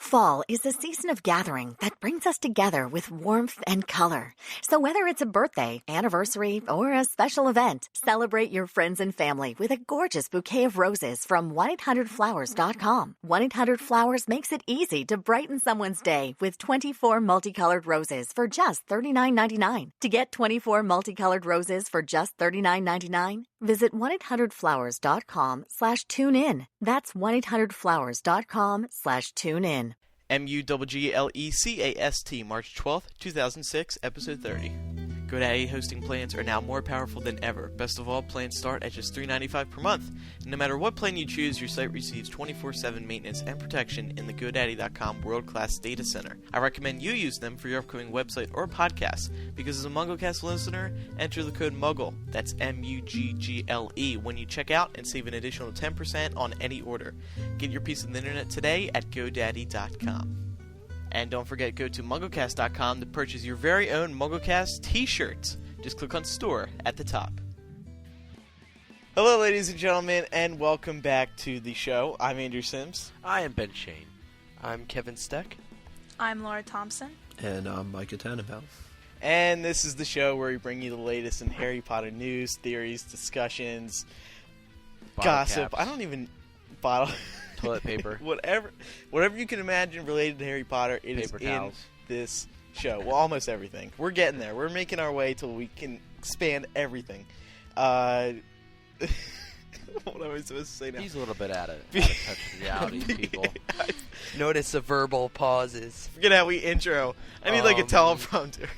Fall is a season of gathering that brings us together with warmth and color. So whether it's a birthday, anniversary, or a special event, celebrate your friends and family with a gorgeous bouquet of roses from 1-800-Flowers.com. 1-800-Flowers makes it easy to brighten someone's day with 24 multicolored roses for just $39.99. To get 24 multicolored roses for just $39.99, visit 1-800-Flowers.com/tune-in. That's 1-800-Flowers.com/tune-in. MuggleCast, March 12th, 2006, Episode 30. GoDaddy hosting plans are now more powerful than ever. Best of all, plans start at just $3.95 per month. And no matter what plan you choose, your site receives 24/7 maintenance and protection in the GoDaddy.com world-class data center. I recommend you use them for your upcoming website or podcast, because as a MuggleCast listener, enter the code MUGGLE, that's MUGGLE, when you check out and save an additional 10% on any order. Get your piece of the internet today at GoDaddy.com. And don't forget, go to MuggleCast.com to purchase your very own MuggleCast t-shirts. Just click on Store at the top. Hello, ladies and gentlemen, and welcome back to the show. I'm Andrew Sims. I am Ben Shane. I'm Kevin Steck. I'm Laura Thompson. And I'm Micah Tannenbaum. And this is the show where we bring you the latest in Harry Potter news, theories, discussions, gossip. Caps. I don't even... Bottle... Toilet paper. whatever you can imagine related to Harry Potter, it is in this show. Well, almost everything. We're getting there. We're making our way till we can expand everything. What am I supposed to say now? He's a little bit out of touch with reality, people. Notice the verbal pauses. Forget how we intro. I need like a teleprompter.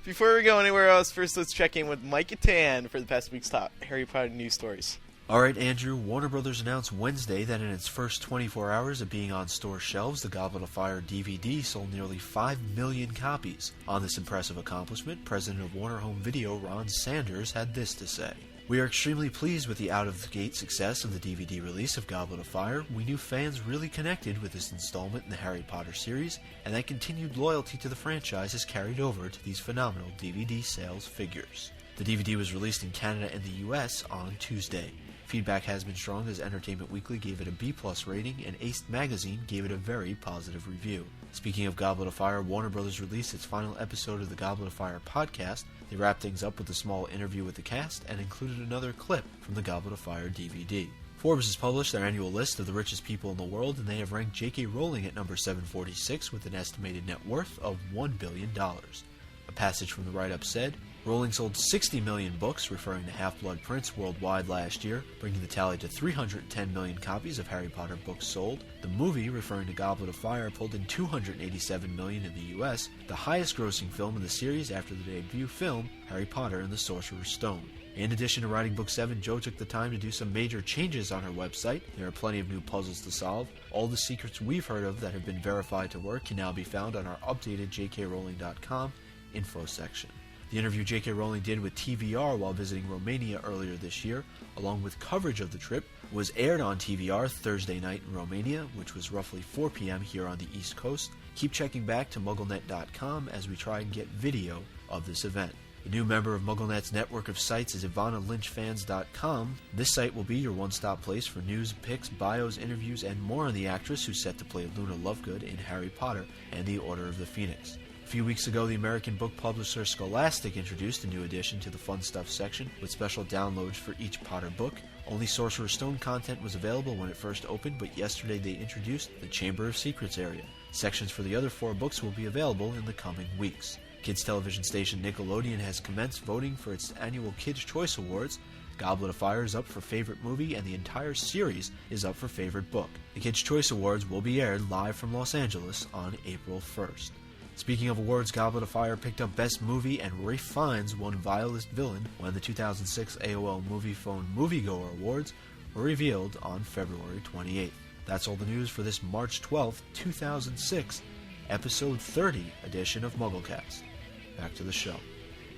Before we go anywhere else, first let's check in with Micah Tan for the past week's top Harry Potter news stories. All right, Andrew, Warner Brothers announced Wednesday that in its first 24 hours of being on store shelves, the Goblet of Fire DVD sold nearly 5 million copies. On this impressive accomplishment, President of Warner Home Video, Ron Sanders, had this to say. We are extremely pleased with the out-of-the-gate success of the DVD release of Goblet of Fire. We knew fans really connected with this installment in the Harry Potter series, and that continued loyalty to the franchise has carried over to these phenomenal DVD sales figures. The DVD was released in Canada and the US on Tuesday. Feedback has been strong as Entertainment Weekly gave it a B+ rating and Ace Magazine gave it a very positive review. Speaking of Goblet of Fire, Warner Bros. Released its final episode of the Goblet of Fire podcast. They wrapped things up with a small interview with the cast and included another clip from the Goblet of Fire DVD. Forbes has published their annual list of the richest people in the world, and they have ranked J.K. Rowling at number 746 with an estimated net worth of $1 billion. A passage from the write-up said, Rowling sold 60 million books, referring to Half-Blood Prince, worldwide last year, bringing the tally to 310 million copies of Harry Potter books sold. The movie, referring to Goblet of Fire, pulled in 287 million in the US, the highest-grossing film in the series after the debut film, Harry Potter and the Sorcerer's Stone. In addition to writing Book 7, Jo took the time to do some major changes on her website. There are plenty of new puzzles to solve. All the secrets we've heard of that have been verified to work can now be found on our updated jkrowling.com info section. The interview J.K. Rowling did with TVR while visiting Romania earlier this year, along with coverage of the trip, was aired on TVR Thursday night in Romania, which was roughly 4 p.m. here on the East Coast. Keep checking back to MuggleNet.com as we try and get video of this event. The new member of MuggleNet's network of sites is IvanaLynchFans.com. This site will be your one-stop place for news, pics, bios, interviews, and more on the actress who's set to play Luna Lovegood in Harry Potter and the Order of the Phoenix. A few weeks ago, the American book publisher Scholastic introduced a new addition to the Fun Stuff section with special downloads for each Potter book. Only Sorcerer's Stone content was available when it first opened, but yesterday they introduced the Chamber of Secrets area. Sections for the other 4 books will be available in the coming weeks. Kids television station Nickelodeon has commenced voting for its annual Kids' Choice Awards. Goblet of Fire is up for Favorite Movie, and the entire series is up for Favorite Book. The Kids' Choice Awards will be aired live from Los Angeles on April 1st. Speaking of awards, Goblet of Fire picked up Best Movie, and Ralph Fiennes won Vilest Villain when the 2006 AOL Movie Phone Moviegoer Awards were revealed on February 28th. That's all the news for this March 12th, 2006, Episode 30 edition of MuggleCast. Back to the show.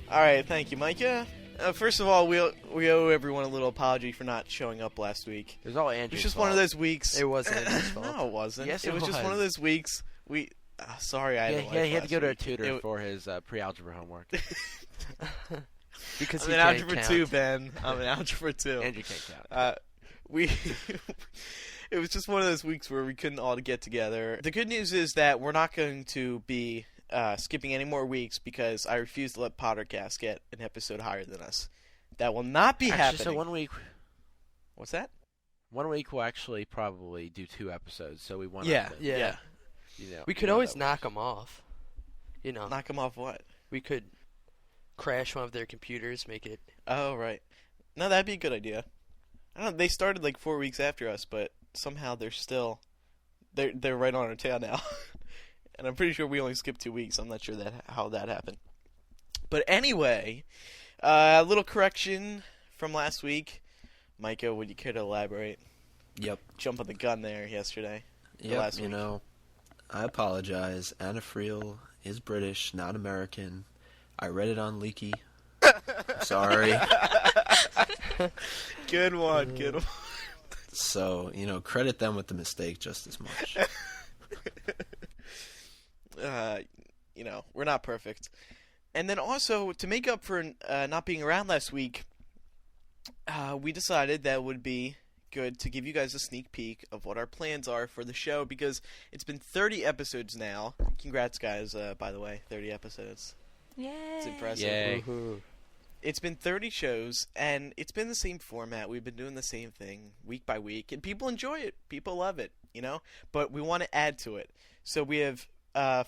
All right, thank you, Micah. First of all, we owe everyone a little apology for not showing up last week. It was all Andrew's It was just fault. one of those weeks. It wasn't Andrew's fault. No, it wasn't. Yes, it was just one of those weeks. Sorry, I had a life he had to go to a last tutor week. for his pre-algebra homework. Because I'm he in can't Algebra count. 2, Ben. I'm in Algebra 2. Andrew can't count. It was just one of those weeks where we couldn't all get together. The good news is that we're not going to be skipping any more weeks because I refuse to let Pottercast get an episode higher than us. That will not be happening. So 1 week. What's that? 1 week we'll actually probably do 2 episodes, so we want Yeah. We could always knock them off. Knock them off what? We could crash one of their computers, make it... Oh, right. No, that'd be a good idea. I don't know, they started like 4 weeks after us, but somehow they're still... They're right on our tail now. And I'm pretty sure we only skipped 2 weeks. I'm not sure how that happened. But anyway, a little correction from last week. Micah, would you care to elaborate? Yep. Jump on the gun there yesterday. Yep, last week. I apologize. Anna Friel is British, not American. I read it on Leaky. Sorry. Good one. So, credit them with the mistake just as much. We're not perfect. And then also, to make up for not being around last week, we decided that it would be good to give you guys a sneak peek of what our plans are for the show, because it's been 30 episodes now. Congrats, guys, by the way, 30 episodes. Yay! It's impressive. Yay. It's been 30 shows, and it's been the same format. We've been doing the same thing week by week, and people enjoy it. People love it, But we want to add to it. So we have 4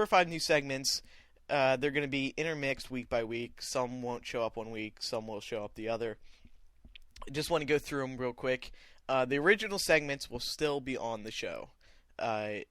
or 5 new segments. They're going to be intermixed week by week. Some won't show up one week. Some will show up the other. I just want to go through them real quick. The original segments will still be on the show.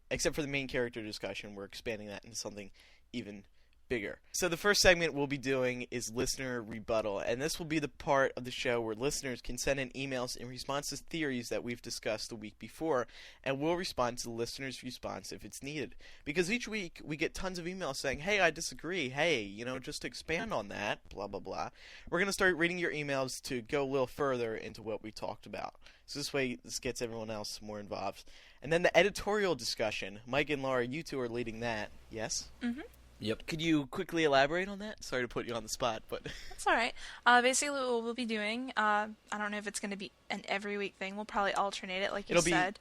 Except for the main character discussion. We're expanding that into something even bigger. So the first segment we'll be doing is listener rebuttal, and this will be the part of the show where listeners can send in emails in response to theories that we've discussed the week before, and we'll respond to the listener's response if it's needed. Because each week we get tons of emails saying, hey, I disagree, hey, just to expand on that, blah, blah, blah. We're going to start reading your emails to go a little further into what we talked about. So this way, this gets everyone else more involved. And then the editorial discussion. Mike and Laura, you two are leading that, yes? Mm-hmm. Yep. Could you quickly elaborate on that? Sorry to put you on the spot, but... That's all right. Basically, what we'll be doing, I don't know if it's going to be an every week thing. We'll probably alternate it, like you said.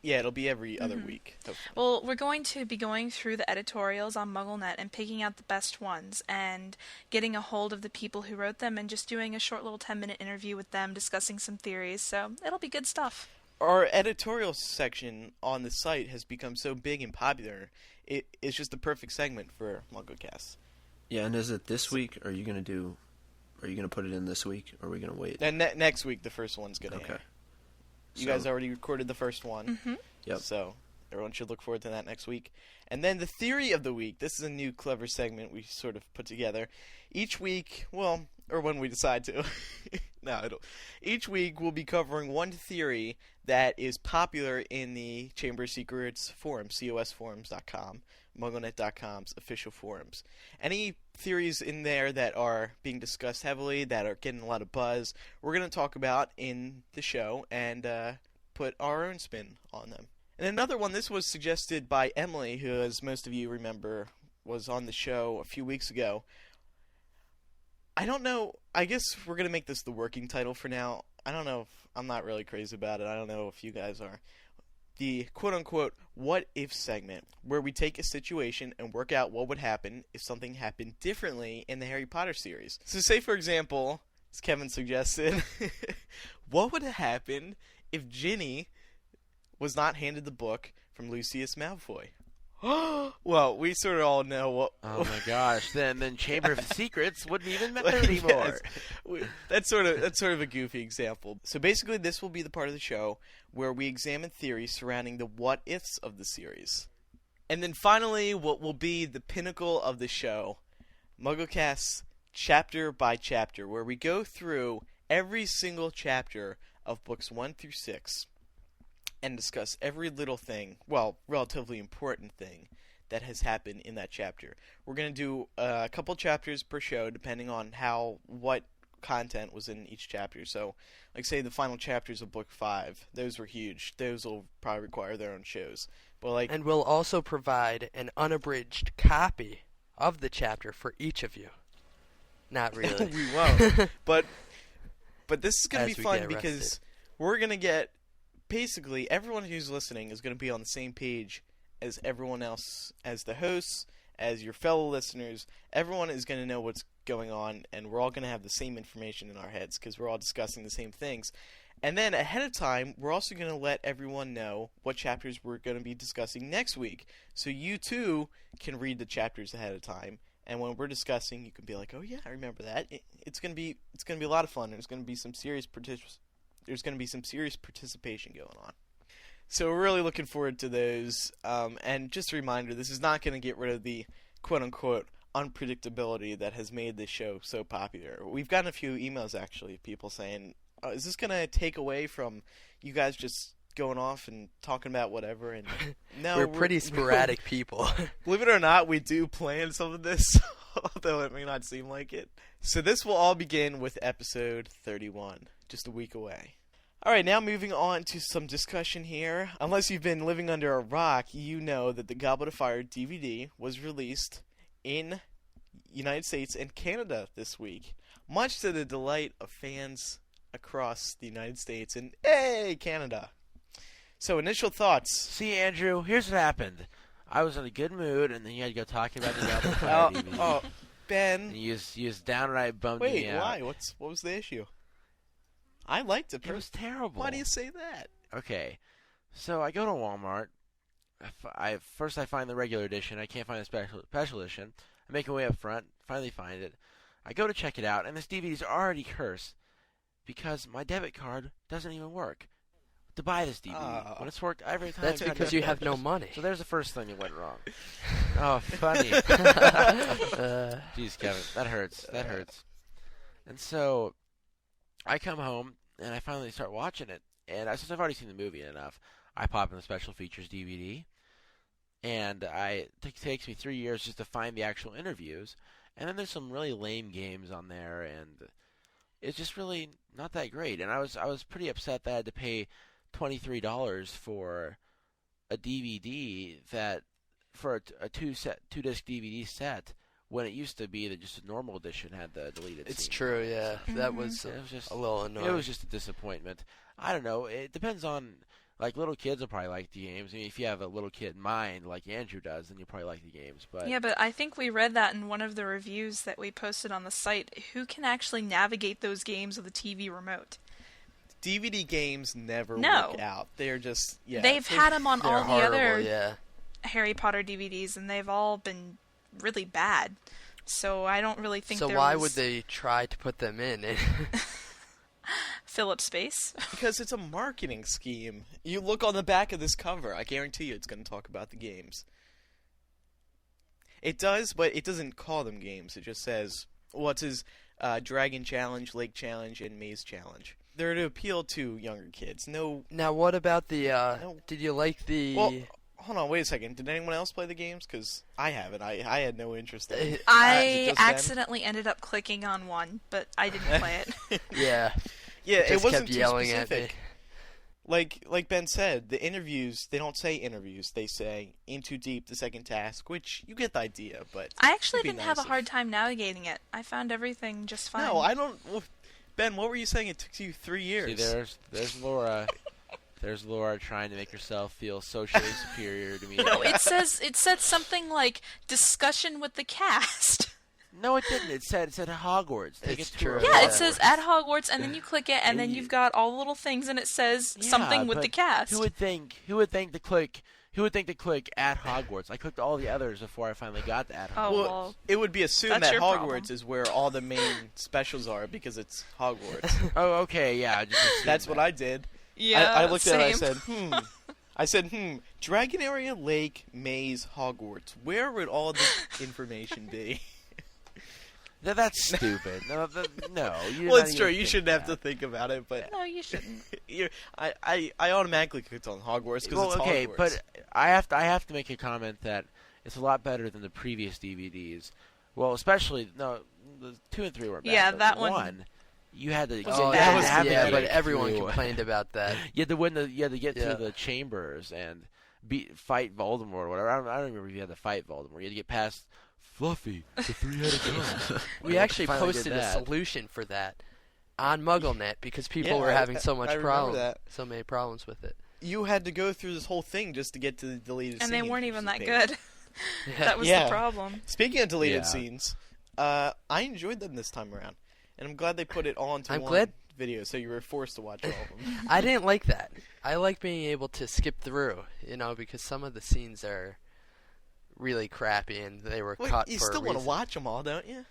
Yeah, it'll be every other week. Hopefully. Well, we're going to be going through the editorials on MuggleNet and picking out the best ones and getting a hold of the people who wrote them and just doing a short little 10-minute interview with them, discussing some theories. So it'll be good stuff. Our editorial section on the site has become so big and popular. It's just the perfect segment for MuggleCast. Yeah, and is it this week? Or are you going to put it in this week, or are we going to wait? And next week, the first one's going to air. You guys already recorded the first one. Mm-hmm. Yep. So everyone should look forward to that next week. And then the theory of the week. This is a new clever segment we sort of put together. Each week, or when we decide to. Each week we'll be covering one theory that is popular in the Chamber of Secrets forum, cosforums.com, MuggleNet.com's official forums. Any theories in there that are being discussed heavily, that are getting a lot of buzz, we're going to talk about in the show and put our own spin on them. And another one, this was suggested by Emily, who, as most of you remember, was on the show a few weeks ago. I don't know. I guess we're going to make this the working title for now. I don't know if I'm not really crazy about it. I don't know if you guys are. The quote-unquote what-if segment, where we take a situation and work out what would happen if something happened differently in the Harry Potter series. So say, for example, as Kevin suggested, what would have happened if Ginny was not handed the book from Lucius Malfoy? Well, we sort of all know what... Oh my gosh, then Chamber of Secrets wouldn't even matter anymore. Yes. That's sort of a goofy example. So basically this will be the part of the show where we examine theories surrounding the what-ifs of the series. And then finally, what will be the pinnacle of the show, MuggleCast chapter by chapter, where we go through every single chapter of books 1 through 6. And discuss every little thing, relatively important thing, that has happened in that chapter. We're going to do a couple chapters per show, depending on what content was in each chapter. So, like say the final chapters of Book 5, those were huge. Those will probably require their own shows. But and we'll also provide an unabridged copy of the chapter for each of you. Not really. We won't. But this is going to be fun because we're going to get basically, everyone who's listening is going to be on the same page as everyone else, as the hosts, as your fellow listeners. Everyone is going to know what's going on, and we're all going to have the same information in our heads because we're all discussing the same things. And then ahead of time, we're also going to let everyone know what chapters we're going to be discussing next week. So you too can read the chapters ahead of time. And when we're discussing, you can be like, "Oh yeah, I remember that." It's going to be a lot of fun. There's going to be some serious participation going on. So we're really looking forward to those. And just a reminder, this is not going to get rid of the quote unquote unpredictability that has made this show so popular. We've gotten a few emails actually of people saying, is this going to take away from you guys just going off and talking about whatever? And no, we're pretty sporadic people. Believe it or not, we do plan some of this, although it may not seem like it. So this will all begin with episode 31, just a week away. All right, now moving on to some discussion here. Unless you've been living under a rock, you know that the Goblet of Fire DVD was released in United States and Canada this week, much to the delight of fans across the United States and, hey, Canada. So, initial thoughts. See, Andrew, here's what happened. I was in a good mood, and then you had to go talking about the Goblet of Fire DVD. Oh, Ben. And you was downright bummed me Wait, out. why? What was the issue? I liked it. It was terrible. Why do you say that? Okay, so I go to Walmart. First I find the regular edition. I can't find the special edition. I make my way up front. Finally find it. I go to check it out, and this DVD is already cursed because my debit card doesn't even work to buy this DVD. When it's worked every time. That's because you have no money. So there's the first thing that went wrong. Oh, funny. Jeez, Kevin, that hurts. That hurts. And so I come home, and I finally start watching it. And since I've already seen the movie enough, I pop in the special features DVD. And it takes me 3 years just to find the actual interviews. And then there's some really lame games on there, and it's just really not that great. And I was pretty upset that I had to pay $23 for a DVD for a two-disc DVD set, when it used to be that just a normal edition had the deleted It's scenes. true, yeah. That was, a little annoying. It was just a disappointment. I don't know. It depends on, like, little kids will probably like the games. I mean, if you have a little kid mind like Andrew does, then you'll probably like the games. But yeah, but I think we read that in one of the reviews that we posted on the site. Who can actually navigate those games with a TV remote? DVD games never work out. They're just, They've had them on all horrible, the other yeah. Harry Potter DVDs, and they've all been really bad. So I don't really think So why would they try to put them in? fill up space? Because it's a marketing scheme. You look on the back of this cover, I guarantee you it's going to talk about the games. It does, but it doesn't call them games. It just says, what's his Dragon Challenge, Lake Challenge, and Maze Challenge. They're to appeal to younger kids. No. Now, what about the, did you like the... Well, hold on, wait a second. Did anyone else play the games? Because I haven't. I had no interest in it. I accidentally ended up clicking on one, but I didn't play it. Yeah. Yeah, it wasn't kept too yelling specific. Like Ben said, the interviews, they don't say interviews. They say Into Deep, the second task, which you get the idea, but... I actually didn't have a hard time navigating it. I found everything just fine. No, I don't... Well, Ben, what were you saying? It took you 3 years. See, there's Laura. There's Laura trying to make herself feel socially superior to me. No, it said something like discussion with the cast. No, it didn't. It said Hogwarts. Take It's a tour. true. Yeah, it says at Hogwarts, and then you click it, and then you've got all the little things, and it says something with the cast. Who would think to click at Hogwarts? I clicked all the others before I finally got to at Hogwarts. Oh, well, it would be assumed that's that your Hogwarts problem. is where all the main specials are because it's Hogwarts. Oh, okay, yeah. I just assumed That's that. what I did. yeah, I looked at it, same. I said, Dragon Area, Lake, Maze, Hogwarts. Where would all the information be? That's stupid. No. Well, it's true. You shouldn't have to think about it, but No, you shouldn't. I automatically clicked on Hogwarts because it's okay, Hogwarts. but I have to make a comment that it's a lot better than the previous DVDs. Well, especially the 2 and 3 were bad. Yeah, but that one- you had to. Oh, that was yeah, bad. but everyone complained about that. You had to win you had to get through the chambers and fight Voldemort or whatever. I don't remember if you had to fight Voldemort. You had to get past Fluffy, the three-headed gun. We actually Finally posted did a that. solution for that on MuggleNet because people were having so many problems with it. You had to go through this whole thing just to get to the deleted scene. And they weren't even that good. That was the problem. Speaking of deleted scenes, I enjoyed them this time around. And I'm glad they put it all into one video, so you were forced to watch all of them. I didn't like that. I like being able to skip through, because some of the scenes are really crappy and they were cut for a reason. You still want to watch them all, don't you?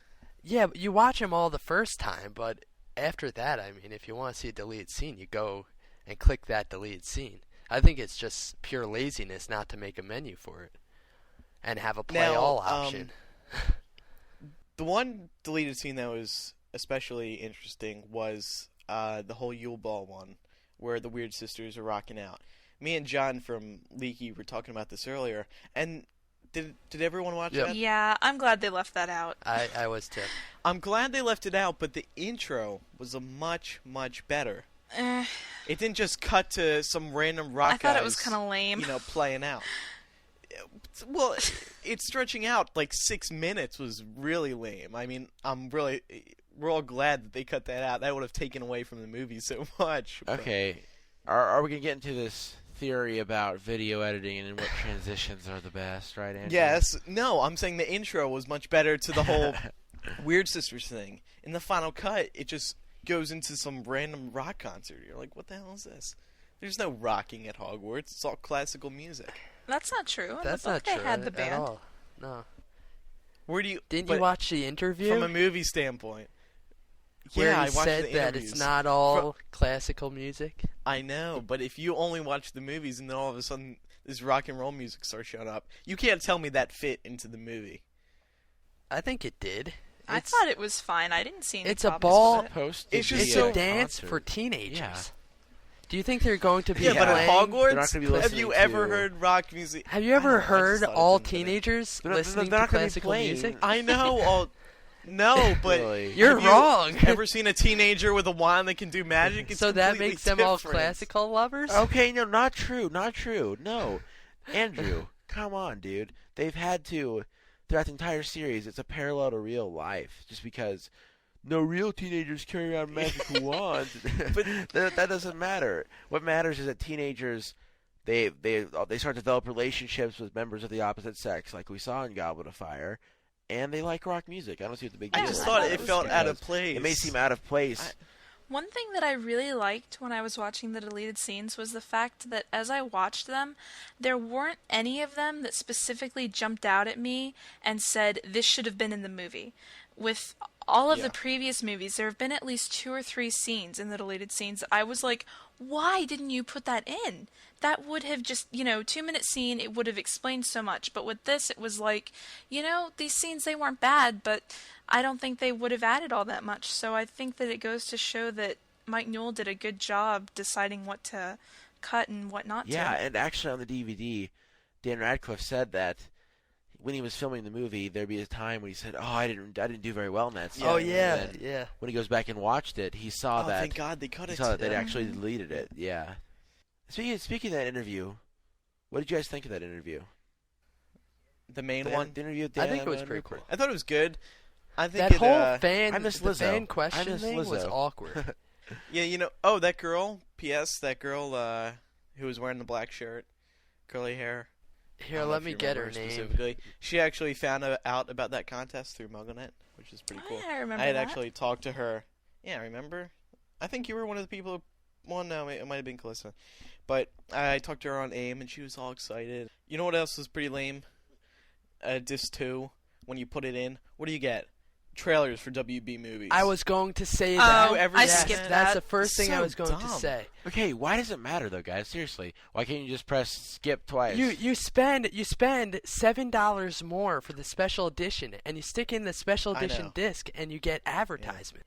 Yeah, but you watch them all the first time, but after that, I mean, if you want to see a deleted scene, you go and click that deleted scene. I think it's just pure laziness not to make a menu for it and have a play all option. The one deleted scene that was especially interesting was the whole Yule Ball one, where the Weird Sisters are rocking out. Me and John from Leaky were talking about this earlier, and did everyone watch that? Yeah, I'm glad they left that out. I was too. I'm glad they left it out, but the intro was a much, much better. It didn't just cut to some random rock guys. I thought it was kind of lame. Playing out. Well, it's stretching out like 6 minutes was really lame. I mean, we're all glad that they cut that out. That would have taken away from the movie so much. Okay. Are we going to get into this theory about video editing and what transitions are the best, right, Andrew? Yes. No, I'm saying the intro was much better to the whole Weird Sisters thing. In the final cut, it just goes into some random rock concert. You're like, what the hell is this? There's no rocking at Hogwarts. It's all classical music. That's not true. That's not true. They had the band. At all. No. Didn't you watch the interview? From a movie standpoint. Where I he watched said the that interviews. it's not all classical music? I know, but if you only watch the movies and then all of a sudden this rock and roll music starts showing up, you can't tell me that fit into the movie. I think it did. I thought it was fine. I didn't see any It's a problems ball. with it. It's a dance for teenagers. Yeah. Do you think they're going to be but at Hogwarts, have you ever to... heard rock music? Have you ever heard all teenagers listening to classical music? I know. No, but really? You're wrong. Ever seen a teenager with a wand that can do magic? It's so that makes them all different. classical lovers? Okay, no, not true. No. Andrew, come on, dude. They've had to, throughout the entire series, it's a parallel to real life. Just because no real teenagers carry around magical wands. But that doesn't matter. What matters is that teenagers, they start to develop relationships with members of the opposite sex, like we saw in Goblet of Fire. And they like rock music. I don't see what the big deal is. I just thought it felt out of place. It may seem out of place. One thing that I really liked when I was watching the deleted scenes was the fact that as I watched them, there weren't any of them that specifically jumped out at me and said, this should have been in the movie. With all of the previous movies, there have been at least 2 or 3 scenes in the deleted scenes that I was like, why didn't you put that in? That would have just, 2-minute scene, it would have explained so much. But with this, it was like, these scenes, they weren't bad, but I don't think they would have added all that much. So I think that it goes to show that Mike Newell did a good job deciding what to cut and what not to. Yeah, and actually on the DVD, Dan Radcliffe said that when he was filming the movie, there'd be a time when he said, I didn't do very well in that scene. Oh, yeah. When he goes back and watched it, he saw that. Thank God they cut it. He saw that they'd actually deleted it, yeah. Speaking of that interview, what did you guys think of that interview? The main one? The interview with I think it was pretty cool. I thought it was good. I think that whole fan question thing Lizzo. was awkward. Yeah, that girl, P.S., that girl who was wearing the black shirt, curly hair. Here, let me get her name. She actually found out about that contest through MuggleNet, which is pretty cool. Yeah, I remember I had that. actually talked to her. Yeah, remember? I think you were one of the people who... Well, no, it might have been Calissa. But I talked to her on AIM, and she was all excited. You know what else was pretty lame? Disc 2, when you put it in, what do you get? Trailers for WB movies. I was going to say that. I skipped that. That's the first thing So I was going to dumb. say. Okay, why does it matter though, guys? Seriously, why can't you just press skip twice? You spend $7 more for the special edition, and you stick in the special edition disc, and you get advertisement.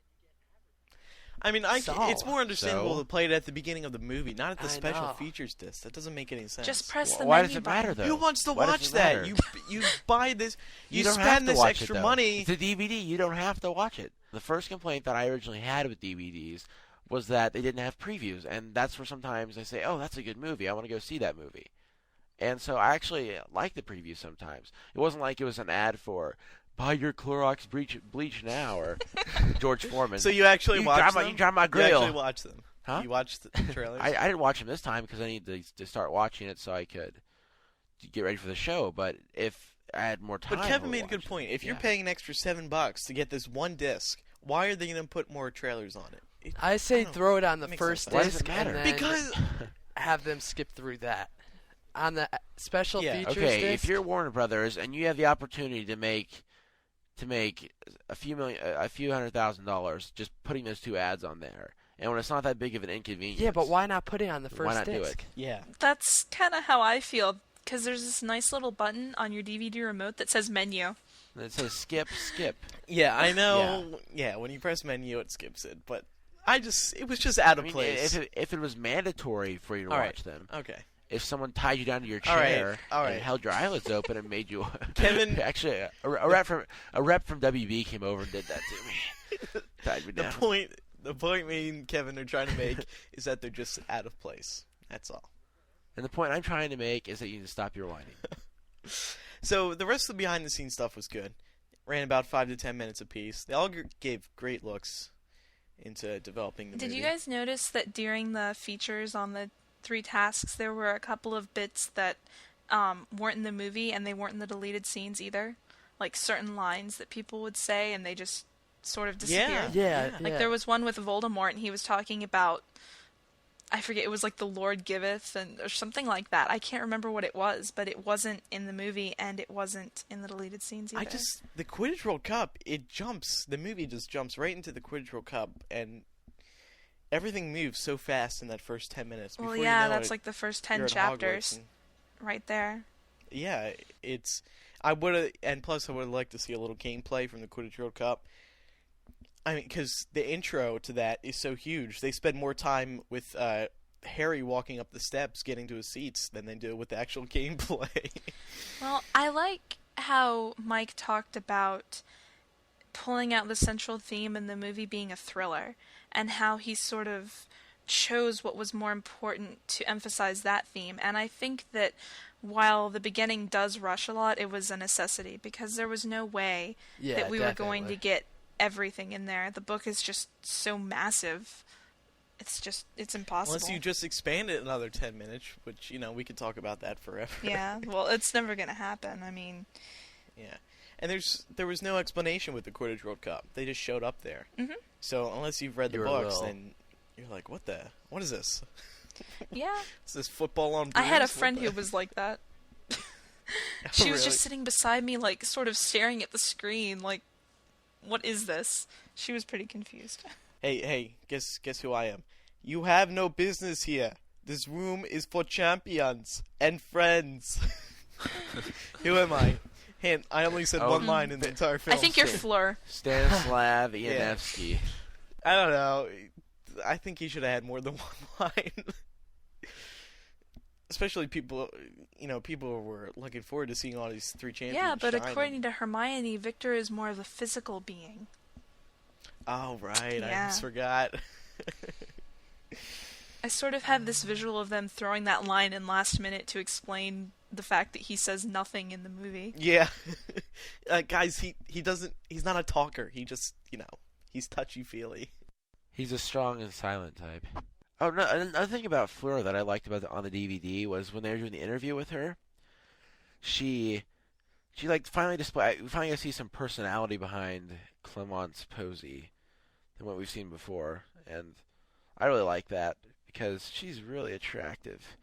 I mean, it's more understandable So? to play it at the beginning of the movie, not at the I special know. features disc. That doesn't make any sense. Just press the Why menu does it button. matter though? Who wants to Why does watch it that? matter? You buy this. You don't have spend to this watch extra it, though. money. It's a DVD. You don't have to watch it. The first complaint that I originally had with DVDs was that they didn't have previews, and that's where sometimes I say, "Oh, that's a good movie. I want to go see that movie." And so I actually like the preview sometimes. It wasn't like it was an ad for buy your Clorox bleach now, or George Foreman. So you actually watched them? You drive my You grill. actually watched them? Huh? You watched the trailers? I didn't watch them this time because I needed to start watching it so I could get ready for the show. But if I had more time, But Kevin made a good point. If you're paying an extra $7 to get this one disc, why are they going to put more trailers on it? I say throw it on the Makes first no sense. Why does it disc matter? and then Because have them skip through that. On the special features okay, disc, if you're Warner Brothers and you have the opportunity to make a few $100,000 just putting those two ads on there, and when it's not that big of an inconvenience. yeah, but why not put it on the first why not disc? do it? yeah. That's kind of how I feel, because there's this nice little button on your DVD remote that says menu. And it says skip. Yeah, I know. Yeah, when you press menu, it skips it. But it was just out of place. If it was mandatory for you to All watch right. them, Okay. if someone tied you down to your All right, chair all right. and held your eyelids open and made you Kevin- actually a rep from WB came over and did that to me. Tied me The down. point me and Kevin are trying to make is that they're just out of place. That's all. And the point I'm trying to make is that you need to stop your whining. So the rest of the behind-the-scenes stuff was good. Ran about 5 to 10 minutes apiece. They all gave great looks into developing the Did movie. you guys notice that during the features on the 3 tasks, there were a couple of bits that weren't in the movie and they weren't in the deleted scenes either? Like certain lines that people would say and they just sort of disappeared. Yeah. Like there was one with Voldemort and he was talking about, I forget, it was like the Lord giveth or something like that. I can't remember what it was, but it wasn't in the movie and it wasn't in the deleted scenes either. The Quidditch World Cup, the movie just jumps right into the Quidditch World Cup and everything moves so fast in that first 10 minutes. Well, Before yeah, you know that's it, like the first you're 10 at chapters Hogwarts right there. yeah, I would have, and plus I would have liked to see a little gameplay from the Quidditch World Cup. I mean, because the intro to that is so huge. They spend more time with Harry walking up the steps, getting to his seats, than they do with the actual gameplay. Well, I like how Mike talked about pulling out the central theme in the movie being a thriller, and how he sort of chose what was more important to emphasize that theme. And I think that while the beginning does rush a lot, it was a necessity, because there was no way that we were going to get everything in there. The book is just so massive. It's impossible. Unless you just expand it another 10 minutes, which, we could talk about that forever. Yeah, well, it's never going to happen. I mean... Yeah. And there was no explanation with the Quidditch World Cup. They just showed up there. Mm-hmm. So unless you've read the books, then you're like, what is this? Yeah. Is this football on I had a brooms? friend who was like that. She was just sitting beside me, like, sort of staring at the screen, like, what is this? She was pretty confused. Hey, guess who I am? You have no business here. This room is for champions and friends. Who am I? Hint, I only said one line in the entire film. I think you're Fleur. Stanislav Ianevsky. I don't know. I think he should have had more than one line. Especially people were looking forward to seeing all these 3 champions. Yeah, but shine. according to Hermione, Victor is more of a physical being. Oh, right. I Yeah. just forgot. I sort of have this visual of them throwing that line in last minute to explain the fact that he says nothing in the movie. Yeah. Guys, he's not a talker. He just, he's touchy-feely. He's a strong and silent type. Oh, no, another thing about Fleur that I liked on the DVD was when they were doing the interview with her, she finally we finally got to see some personality behind Clement's Posey than what we've seen before, and I really like that because she's really attractive.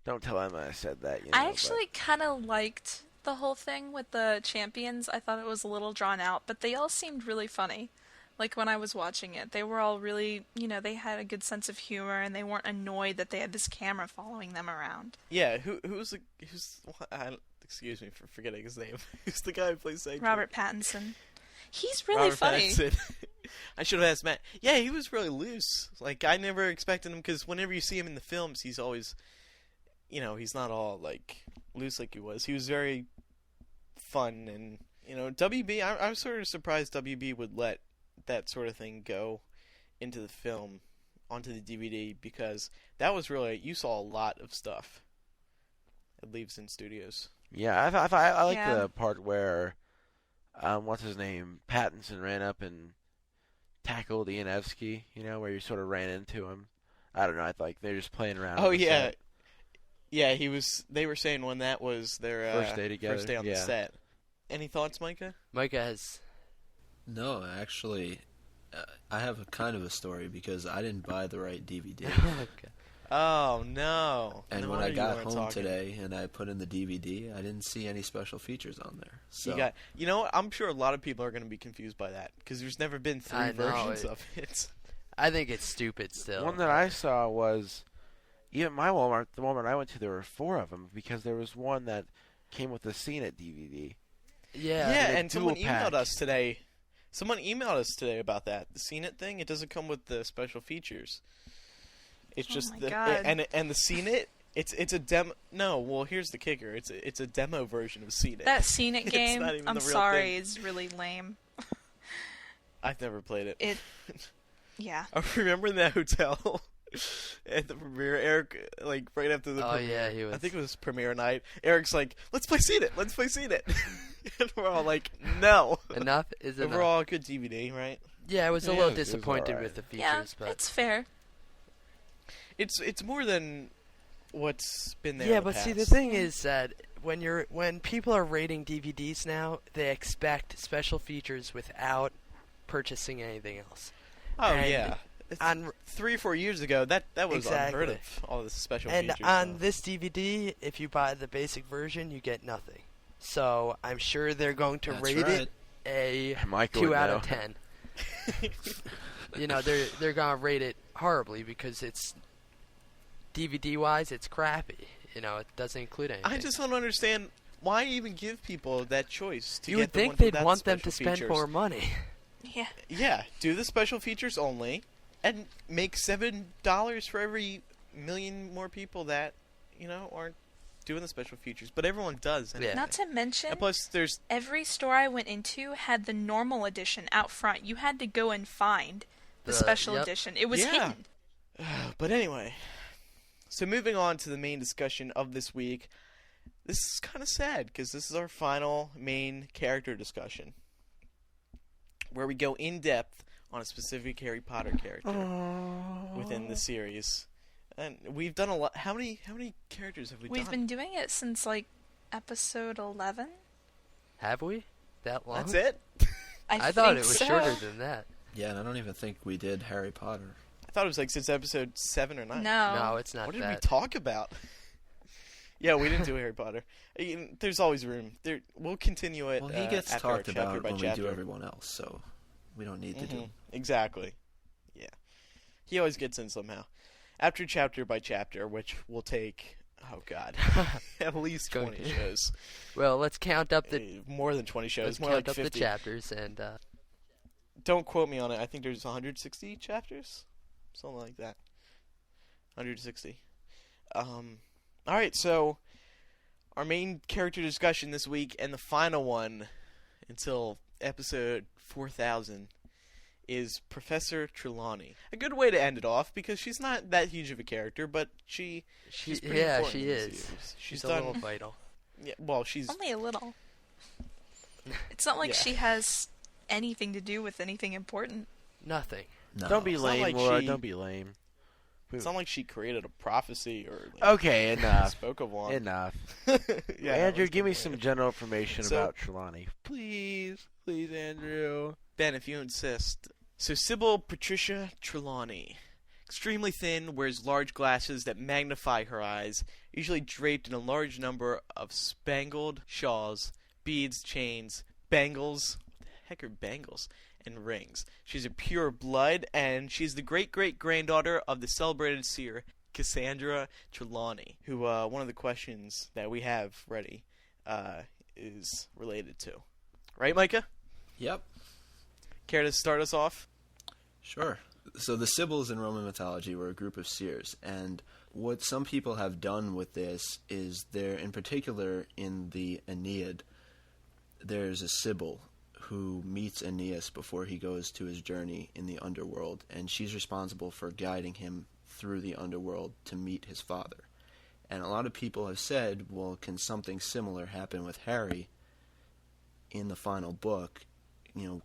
Don't tell Emma I said that. I actually kind of liked the whole thing with the champions. I thought it was a little drawn out, but they all seemed really funny. Like, when I was watching it, they were all really, they had a good sense of humor, and they weren't annoyed that they had this camera following them around. Yeah, excuse me for forgetting his name. Who's the guy who plays Sanctum? Robert Pattinson. He's really funny. I should have asked Matt. Yeah, he was really loose. Like, I never expected him, because whenever you see him in the films, he's always, he's not all, like, loose like he was. He was very fun, and, WB, I was sort of surprised WB would let that sort of thing go into the film, onto the DVD, because that was really, you saw a lot of stuff at Leaves in Studios. Yeah, I like the part where what's his name? Pattinson ran up and tackled Ianevsky, where you sort of ran into him. I don't know. I like they're just playing around. Oh with the yeah, set. yeah. They were saying when that was their First day together. First day on the set. Any thoughts, Micah? Micah has. No, actually, I have a kind of a story because I didn't buy the right DVD. Okay. Oh no! And No when I wonder you got weren't home talking. today and I put in the DVD, I didn't see any special features on there. So You know what? I'm sure a lot of people are going to be confused by that because there's never been three I know, versions of it. I think it's stupid still. One that I saw was even my Walmart. The Walmart I went to, there were 4 of them because there was one that came with the Scene It DVD. Yeah. Yeah, a and someone dual emailed pack. us today. Someone emailed us today about that. The Scene It thing. It doesn't come with the special features. It's Oh just my the God. and the Scene It. It's a demo. No, well, here's the kicker. It's a demo version of Scene It. That Scenic It's game, not even I'm the real sorry, thing. is really lame. I've never played it. Yeah. I remember in that hotel at the premiere, Eric, like right after the Oh, premiere. yeah, he was. I think it was premiere night. Eric's like, "Let's play Scene It. Let's play Scene It." And we're all like, "No." Enough is enough. Overall, good DVD, right? Yeah, I was a Yeah, little it was disappointed alright. with the features, Yeah, but it's fair. It's more than what's been there. yeah, in the but see, the past. thing is that when people are rating DVDs now, they expect special features without purchasing anything else. Oh and yeah. It's on 3 or 4 years ago, that was unheard Exactly. of. All the special And features. on so. this DVD, if you buy the basic version, you get nothing. So I'm sure they're going to That's rate right. it a Michael 2 would out know. of 10. They're gonna rate it horribly because it's DVD wise, it's crappy. It doesn't include anything. I just don't understand why even give people that choice to you get would the think ones they'd without want them special to spend features. more money. Yeah. Yeah, do the special features only, and make $7 for every million more people that aren't doing the special features. But everyone does. Anyway. Yeah. Not to mention, And plus, there's every store I went into had the normal edition out front. You had to go and find the The- special yep. edition. It was Yeah. hidden. But anyway, so moving on to the main discussion of this week. This is kind of sad because this is our final main character discussion, where we go in depth on a specific Harry Potter character within the series. And we've done a lot. How many characters have we We've done? been doing it since like episode 11. Have we? That long? That's it? I thought think it was so. shorter than that. yeah, and I don't even think we did Harry Potter. I thought it was like since episode 7 or 9. No. No, it's not What did we that. talk about? Yeah, we didn't do Harry Potter. There's always room. We'll continue it. Well, he gets after our talked chapter about by when chapter. we do everyone else, so we don't need to do. Exactly. Yeah. He always gets in somehow. After chapter by chapter, which will take, oh god, at least 20 shows. Well, let's count up the More than 20 shows, let's more count like up 50. the chapters and Don't quote me on it. I think there's 160 chapters. Something like that. 160. Alright, so our main character discussion this week and the final one until episode 4000 is Professor Trelawney. A good way to end it off because she's not that huge of a character, but she's pretty yeah, important she in the is. series. She's done a little vital. Yeah, well, she's Only a little. It's not like Yeah. she has anything to do with anything important. Nothing. No. Don't be It's not lame, like Laura. she- Don't be lame. it's not like she created a prophecy or like, Okay, enough. spoke of one. Enough. Yeah, Andrew, let's give me go. some general information So- about Trelawney. Please, Andrew. Ben, if you insist. So Sibyl Patricia Trelawney. Extremely thin, wears large glasses that magnify her eyes, usually draped in a large number of spangled shawls, beads, chains, bangles. What the heck are bangles? And rings. She's a pure blood, and she's the great-great-granddaughter of the celebrated seer, Cassandra Trelawney, who one of the questions that we have ready is related to. Right, Micah? Yep. Care to start us off? Sure. So the Sibyls in Roman mythology were a group of seers, and what some people have done with this is in particular in the Aeneid, there's a Sibyl who meets Aeneas before he goes to his journey in the underworld, and she's responsible for guiding him through the underworld to meet his father. And a lot of people have said, well, can something similar happen with Harry? in the final book,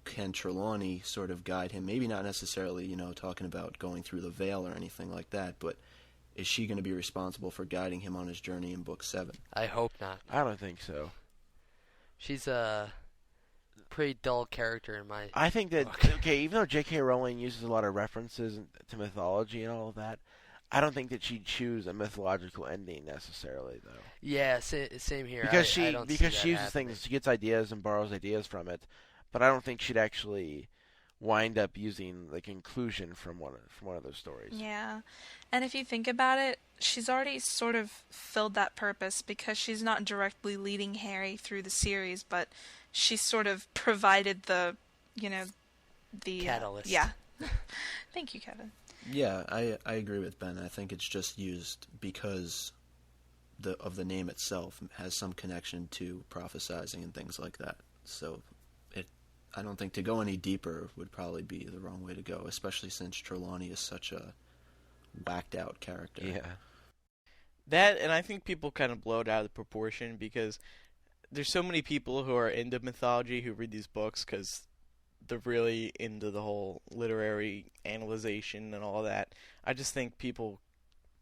can Trelawney sort of guide him? Maybe not necessarily, talking about going through the veil or anything like that, but is she going to be responsible for guiding him on his journey in Book 7? I hope not. I don't think so. She's a pretty dull character in my I think that, book. okay, even though J.K. Rowling uses a lot of references to mythology and all of that, I don't think that she'd choose a mythological ending necessarily, though. Yeah, same here. Because I don't see she that uses happening. things, she gets ideas and borrows ideas from it, but I don't think she'd actually wind up using the conclusion from one of those stories. Yeah. And if you think about it, she's already sort of filled that purpose because she's not directly leading Harry through the series, but she's sort of provided the Catalyst. Yeah. Thank you, Kevin. Yeah, I agree with Ben. I think it's just used because of the name itself has some connection to prophesizing and things like that. So I don't think to go any deeper would probably be the wrong way to go, especially since Trelawney is such a whacked out character. Yeah. That, and I think people kind of blow it out of proportion because there's so many people who are into mythology who read these books because they're really into the whole literary analyzation and all that. I just think people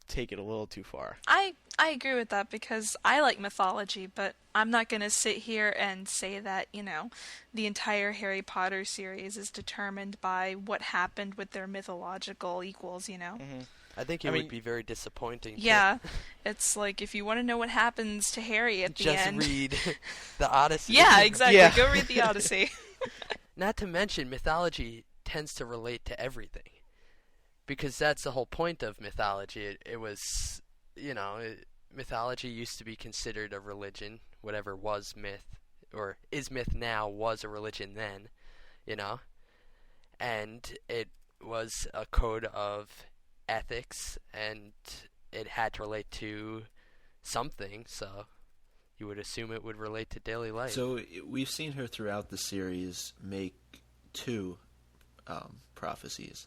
take it a little too far. I agree with that because I like mythology, but I'm not going to sit here and say that, the entire Harry Potter series is determined by what happened with their mythological equals, Mm-hmm. I think it would be very disappointing. Yeah, it's like if you want to know what happens to Harry at the end, just read the Odyssey. Yeah, exactly. Yeah. Go read the Odyssey. Not to mention, mythology tends to relate to everything. Because that's the whole point of mythology. It was, mythology used to be considered a religion. Whatever was myth, or is myth now, was a religion then, And it was a code of ethics, and it had to relate to something, so you would assume it would relate to daily life. So we've seen her throughout the series make 2 prophecies,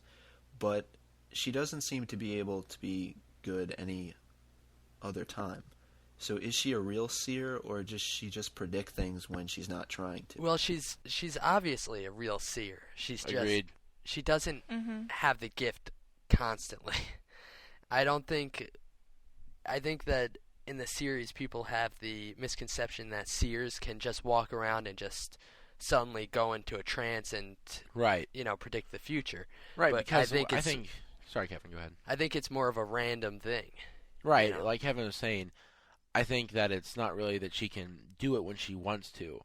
but she doesn't seem to be able to be good any other time. So is she a real seer, or does she just predict things when she's not trying to? Well, she's obviously a real seer. She's just Agreed. She doesn't Mm-hmm. have the gift constantly. I think that in the series people have the misconception that seers can just walk around and just suddenly go into a trance and Right. predict the future. Right, But because I think sorry, Kevin, go ahead. I think it's more of a random thing. Right, like Kevin was saying, I think that it's not really that she can do it when she wants to.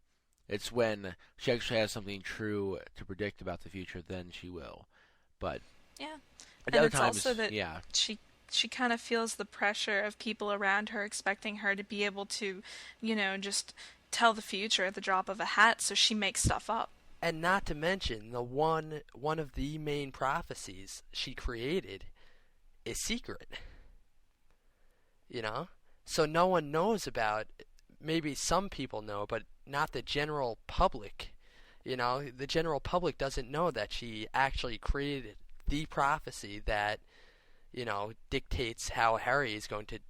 It's when she actually has something true to predict about the future, then she will. But Yeah. at And other it's times, also that yeah, she kind of feels the pressure of people around her expecting her to be able to, just tell the future at the drop of a hat, so she makes stuff up. And not to mention, the one of the main prophecies she created is secret. So no one knows about. Maybe some people know, but not the general public. The general public doesn't know that she actually created the prophecy that, dictates how Harry is going to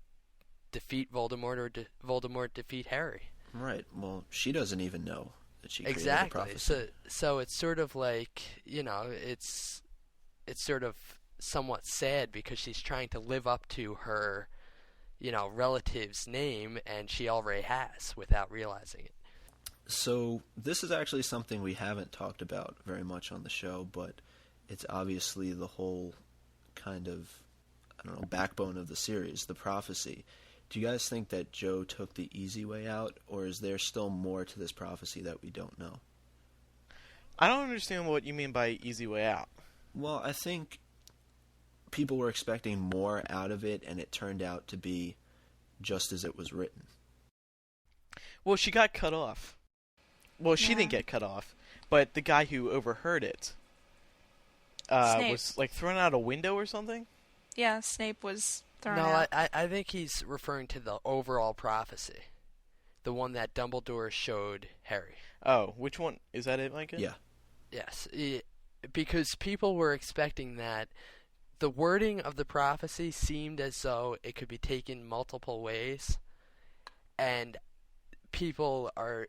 defeat Voldemort or Voldemort defeat Harry. Right. Well, she doesn't even know that she created Exactly. the prophecy. So it's sort of like, it's sort of somewhat sad because she's trying to live up to her, relative's name, and she already has without realizing it. So this is actually something we haven't talked about very much on the show, but it's obviously the whole kind of, backbone of the series, the prophecy. Do you guys think that Joe took the easy way out, or is there still more to this prophecy that we don't know? I don't understand what you mean by easy way out. Well, I think people were expecting more out of it, and it turned out to be just as it was written. Well, she got cut off. Well, she Yeah. didn't get cut off, but the guy who overheard it Snape. was thrown out a window or something. Yeah, Snape was thrown No, out. I think he's referring to the overall prophecy. The one that Dumbledore showed Harry. Oh, which one? Is that it, Micah? Yeah. Yes, because people were expecting that. The wording of the prophecy seemed as though it could be taken multiple ways, and people are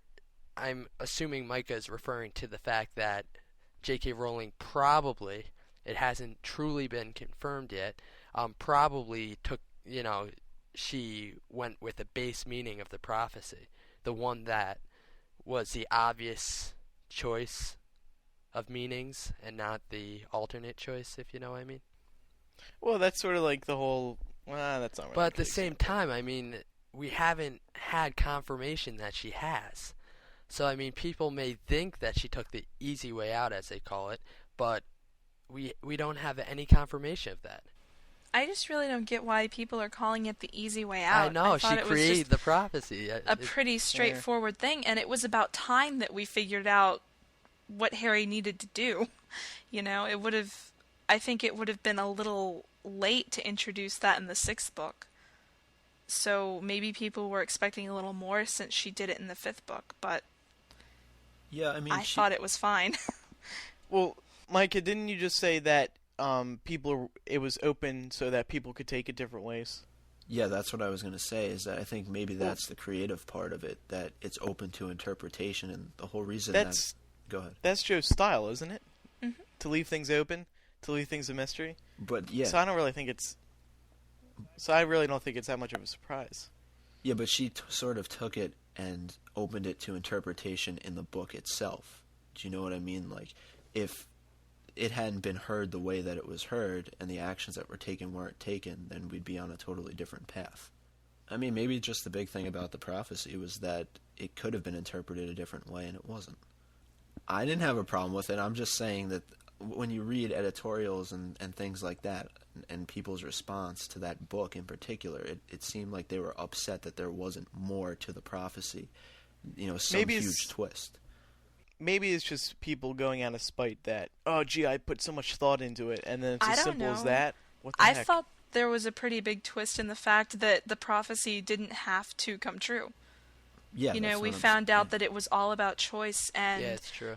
I'm assuming Micah is referring to the fact that J.K. Rowling probably, it hasn't truly been confirmed yet, probably took, she went with the base meaning of the prophecy, the one that was the obvious choice of meanings and not the alternate choice, if you know what I mean. Well, that's sort of like the whole... Well, that's not really But at the same time, I mean, we haven't had confirmation that she has. So, I mean, people may think that she took the easy way out, as they call it, but we don't have any confirmation of that. I just really don't get why people are calling it the easy way out. I know, she created the prophecy. A pretty straightforward thing, and it was about time that we figured out what Harry needed to do. It would have... I think it would have been a little late to introduce that in the 6th book. So maybe people were expecting a little more since she did it in the 5th book, but... Yeah, I mean, I thought it was fine. Well, Micah, didn't you just say that it was open so that people could take it different ways? Yeah, that's what I was going to say, is that I think maybe that's the creative part of it, that it's open to interpretation, and the whole reason Go ahead. That's Joe's style, isn't it? Mm-hmm. To leave things open, to leave things a mystery. But, yeah. So I really don't think it's that much of a surprise. Yeah, but she sort of took it and opened it to interpretation in the book itself. Do you know what I mean? Like, if it hadn't been heard the way that it was heard and the actions that were taken weren't taken, then we'd be on a totally different path. I mean, maybe just the big thing about the prophecy was that it could have been interpreted a different way and it wasn't. I didn't have a problem with it. I'm just saying that when you read editorials and things like that, and people's response to that book in particular, it seemed like they were upset that there wasn't more to the prophecy, some huge twist. Maybe it's just people going out of spite that, oh, gee, I put so much thought into it, and then it's as simple as that. What the heck? I thought there was a pretty big twist in the fact that the prophecy didn't have to come true. Yeah, we found out that it was all about choice, and yeah, it's true.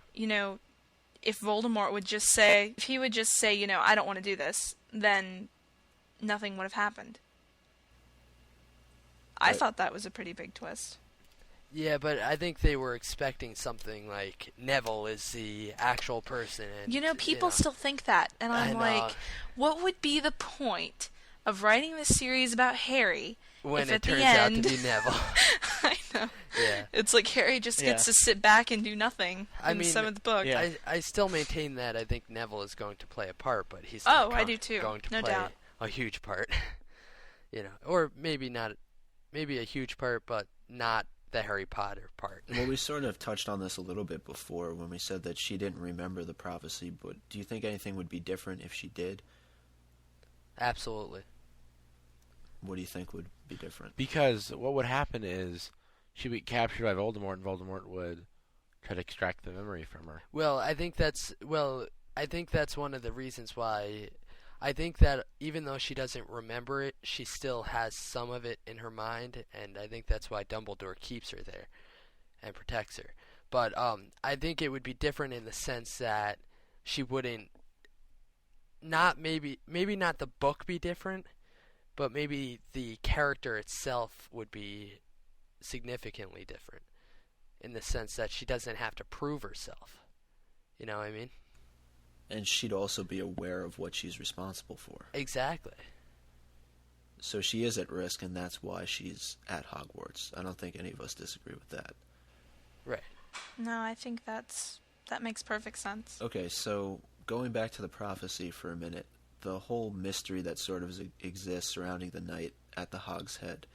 If Voldemort would just say, I don't want to do this, then nothing would have happened. I thought that was a pretty big twist. Yeah, but I think they were expecting something like Neville is the actual person. And, people still think that, and I'm like, what would be the point of writing this series about Harry when if it at turns the end, out to be Neville? I know. Yeah. It's like Harry just gets to sit back and do nothing in the 7th book. Yeah. I still maintain that I think Neville is going to play a part, but he's I do too. going to no play doubt. a huge part. Or maybe not, maybe a huge part, but not the Harry Potter part. Well, we sort of touched on this a little bit before when we said that she didn't remember the prophecy, but do you think anything would be different if she did? Absolutely. What do you think would be different? Because what would happen is she'd be captured by Voldemort, and Voldemort would try to extract the memory from her. Well, I think that's one of the reasons why. I think that even though she doesn't remember it, she still has some of it in her mind, and I think that's why Dumbledore keeps her there and protects her. But I think it would be different in the sense that she wouldn't, maybe not the book be different, but maybe the character itself would be significantly different in the sense that she doesn't have to prove herself. You know what I mean? And she'd also be aware of what she's responsible for. Exactly. So she is at risk, and that's why she's at Hogwarts. I don't think any of us disagree with that. Right. No, I think that makes perfect sense. Okay, so going back to the prophecy for a minute, the whole mystery that sort of exists surrounding the night at the Hog's Head.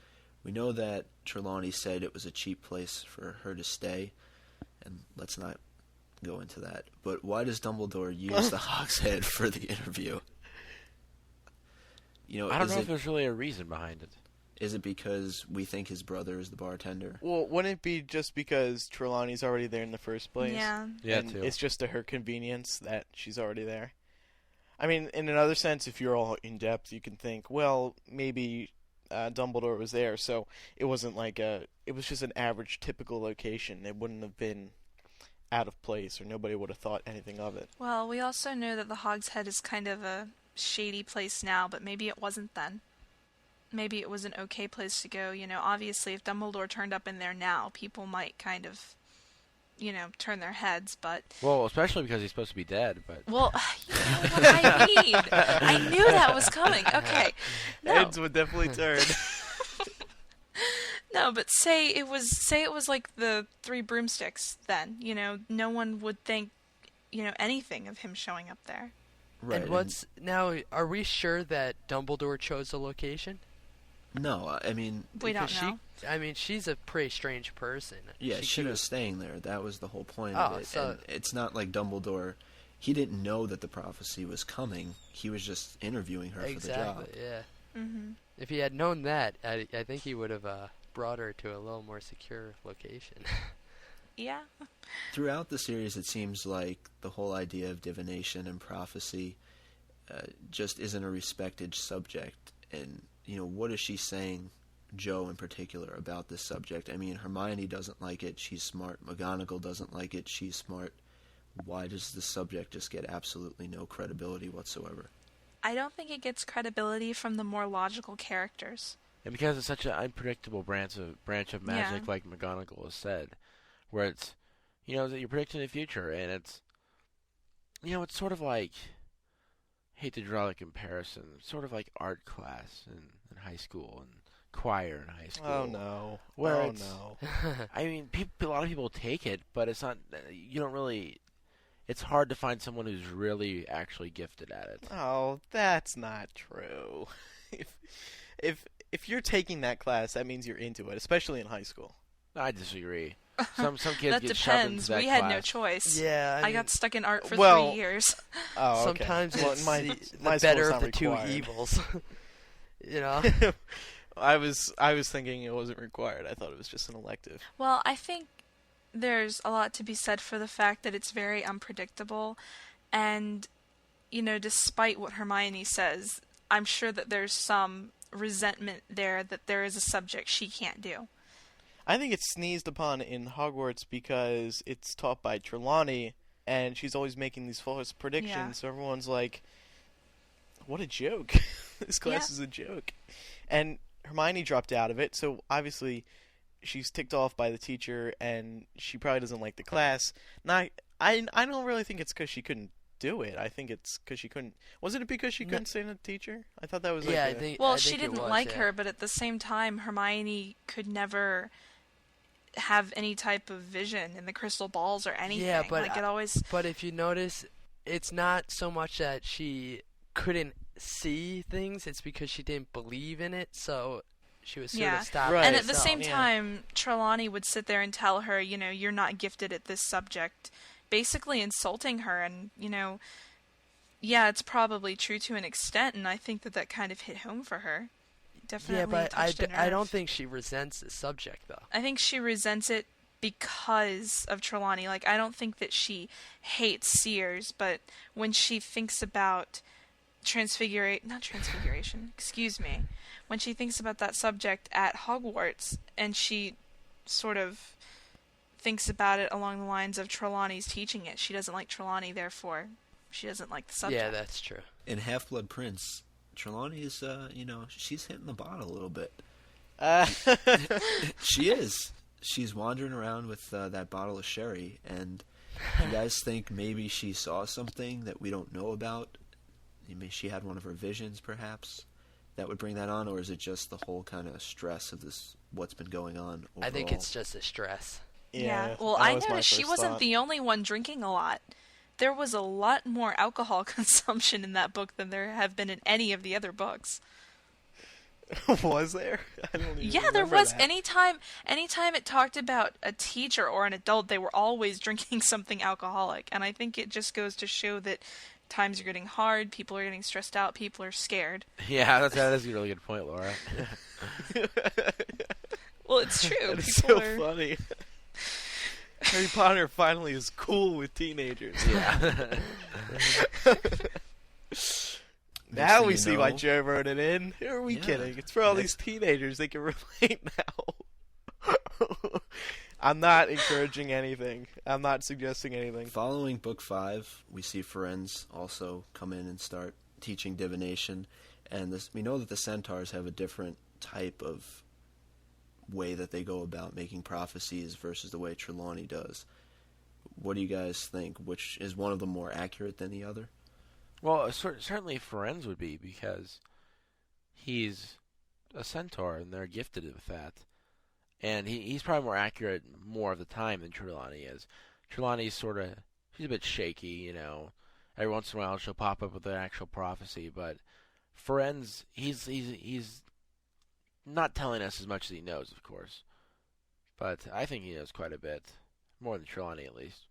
We know that Trelawney said it was a cheap place for her to stay, and let's not go into that. But why does Dumbledore use the Hog's Head for the interview? I don't know if there's really a reason behind it. Is it because we think his brother is the bartender? Well, wouldn't it be just because Trelawney's already there in the first place? Yeah. Yeah, and too. It's just to her convenience that she's already there. I mean, in another sense, if you're all in depth, you can think, well, maybe Dumbledore was there, so it wasn't it was just an average, typical location. It wouldn't have been out of place, or nobody would have thought anything of it. Well, we also know that the Hog's Head is kind of a shady place now, but maybe it wasn't then. Maybe it was an okay place to go. Obviously, if Dumbledore turned up in there now, people might kind of turn their heads, but... Well, especially because he's supposed to be dead, but... Well, you know what I mean. I knew that was coming. Okay. No. Heads would definitely turn. No, but say it was like the Three Broomsticks then, no one would think, anything of him showing up there. Right. And now, are we sure that Dumbledore chose the location? No, I mean... We don't know. She's a pretty strange person. Yeah, she was staying there. That was the whole point of it. So... And it's not like Dumbledore... He didn't know that the prophecy was coming. He was just interviewing her for the job. Exactly, yeah. Mm-hmm. If he had known that, I think he would have brought her to a little more secure location. Yeah. Throughout the series, it seems like the whole idea of divination and prophecy just isn't a respected subject. And, what is she saying, Jo in particular, about this subject? I mean, Hermione doesn't like it. She's smart. McGonagall doesn't like it. She's smart. Why does the subject just get absolutely no credibility whatsoever? I don't think it gets credibility from the more logical characters. And because it's such an unpredictable branch of magic, like McGonagall has said, where it's, that you're predicting the future, and it's, it's sort of like, hate to draw the comparison, sort of like art class in high school and choir in high school. Oh no! Where no! I mean, a lot of people take it, but it's not. You don't really. It's hard to find someone who's really actually gifted at it. Oh, that's not true. If you're taking that class, that means you're into it, especially in high school. I disagree. Some kids that get shoved into depends. that We had class. no choice. Yeah, I got stuck in art for 3 years. Oh, okay. Sometimes it's my the better school's of not the two required. evils. I was thinking it wasn't required. I thought it was just an elective. Well, I think there's a lot to be said for the fact that it's very unpredictable, and despite what Hermione says, I'm sure that there's some resentment there that there is a subject she can't do. I think it's sneezed upon in Hogwarts because it's taught by Trelawney, and she's always making these false predictions. Yeah. So everyone's like, "What a joke! This class is a joke." And Hermione dropped out of it, so obviously she's ticked off by the teacher, and she probably doesn't like the class. Now, I don't really think it's because she couldn't do it. I think it's because she couldn't. Wasn't it because she couldn't stand the teacher? I thought that was like I think. Well, I she think didn't like her, but at the same time, Hermione could never have any type of vision in the crystal balls or anything. Yeah, but it always. But if you notice, it's not so much that she couldn't see things; it's because she didn't believe in it. So she was sort of stopped. Right. And at the herself. same time, Trelawney would sit there and tell her, you're not gifted at this subject, basically insulting her. And yeah, it's probably true to an extent, and I think that kind of hit home for her. Definitely. Yeah, but touched a nerve. I don't think she resents the subject, though. I think she resents it because of Trelawney. Like, I don't think that she hates seers, but when she thinks about not transfiguration, excuse me, when she thinks about that subject at Hogwarts, and she sort of thinks about it along the lines of Trelawney's teaching it, she doesn't like Trelawney, therefore she doesn't like the subject. Yeah, that's true. In Half-Blood Prince, Trelawney is, she's hitting the bottle a little bit. She is. She's wandering around with that bottle of sherry, and you guys think maybe she saw something that we don't know about? Maybe she had one of her visions, perhaps, that would bring that on, or is it just the whole kind of stress of this, what's been going on overall? I think it's just the stress. Yeah. Well, I noticed she wasn't the only one drinking a lot. There was a lot more alcohol consumption in that book than there have been in any of the other books. Was there? I don't even Yeah, there remember was. that. Anytime it talked about a teacher or an adult, they were always drinking something alcoholic. And I think it just goes to show that times are getting hard, people are getting stressed out, people are scared. Yeah, that is a really good point, Laura. Well, it's true. It's People so are... funny. Harry Potter finally is cool with teenagers. Yeah. Now we you see know- why Joe wrote it in. Who are we Yeah. kidding? It's for all these teenagers. They can relate now. I'm not encouraging anything. I'm not suggesting anything. Following Book 5, we see Firenze also come in and start teaching divination, and we know that the centaurs have a different type of way that they go about making prophecies versus the way Trelawney does. what do you guys think? Which is one of them more accurate than the other? Well, certainly Firenze would be, because he's a centaur, and they're gifted with that. And he's probably more accurate more of the time than Trelawney is. Trelawney's she's a bit shaky, Every once in a while she'll pop up with an actual prophecy, but Firenze, he's not telling us as much as he knows, of course. But I think he knows quite a bit. More than Trelawney, at least.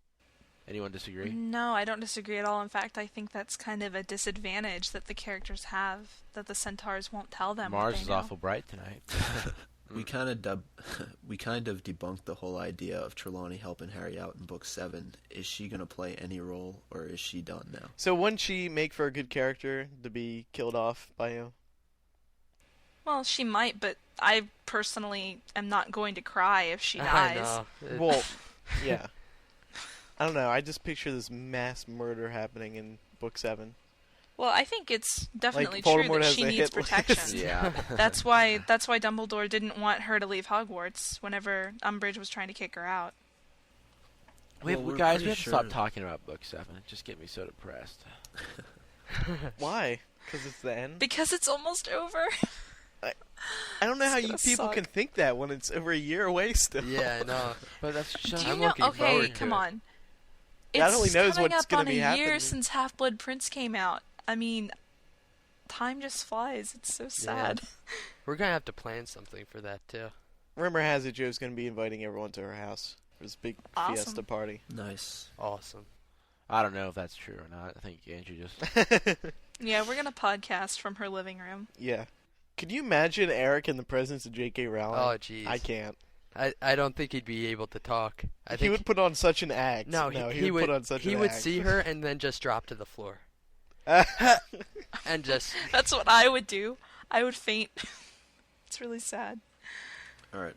Anyone disagree? No, I don't disagree at all. In fact, I think that's kind of a disadvantage that the characters have, that the centaurs won't tell them. Mars is awful bright tonight. We kind of debunked the whole idea of Trelawney helping Harry out in Book 7. Is she going to play any role, or is she done now? So wouldn't she make for a good character to be killed off by you? Well, she might, but I personally am not going to cry if she I dies. know. Well, yeah. I don't know. I just picture this mass murder happening in Book 7. Well, I think it's definitely Like, true Voldemort that has she a needs hit protection. list. Yeah. That's why Dumbledore didn't want her to leave Hogwarts whenever Umbridge was trying to kick her out. We Well, we're have pretty to sure- stop talking about Book 7. It just gets me so depressed. Why? Because it's the end? Because it's almost over. I don't know how It's you gonna people suck. can think that when it's over a year away still. Yeah, I know. But that's just... Do you I'm know? looking Okay, forward to come it. on. God It's only knows coming what's up gonna on be a year happening. since Half-Blood Prince came out. I mean, time just flies. It's so sad. We're going to have to plan something for that, too. Rumor has it Joe's going to be inviting everyone to her house for this big Awesome. fiesta party. Nice. Awesome. I don't know if that's true or not. I think Andrew just... Yeah, we're gonna podcast from her living room. Yeah. Could you imagine Eric in the presence of J.K. Rowling? Oh, jeez. I can't. I don't think he'd be able to talk. He would put on such an act. No, he would put on such an He would act. see her and then just drop to the floor. And just... That's what I would do. I would faint. It's really sad. All right.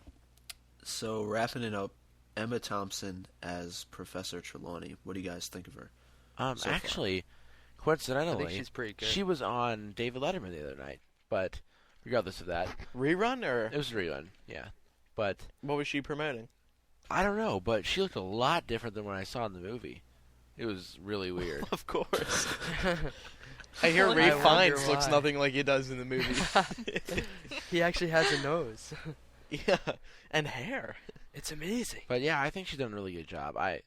So, wrapping it up, Emma Thompson as Professor Trelawney. What do you guys think of her? so far? Actually, I coincidentally, think she's pretty good. she was on David Letterman the other night. But regardless of that, Rerun, or it was a rerun, yeah. But what was she promoting? I don't know, but she looked a lot different than what I saw in the movie. It was really weird. Of course. I hear I Ray wonder Fiennes looks why. nothing like he does in the movie. He actually has a nose. Yeah, and hair. It's amazing. But yeah, I think she done a really good job. I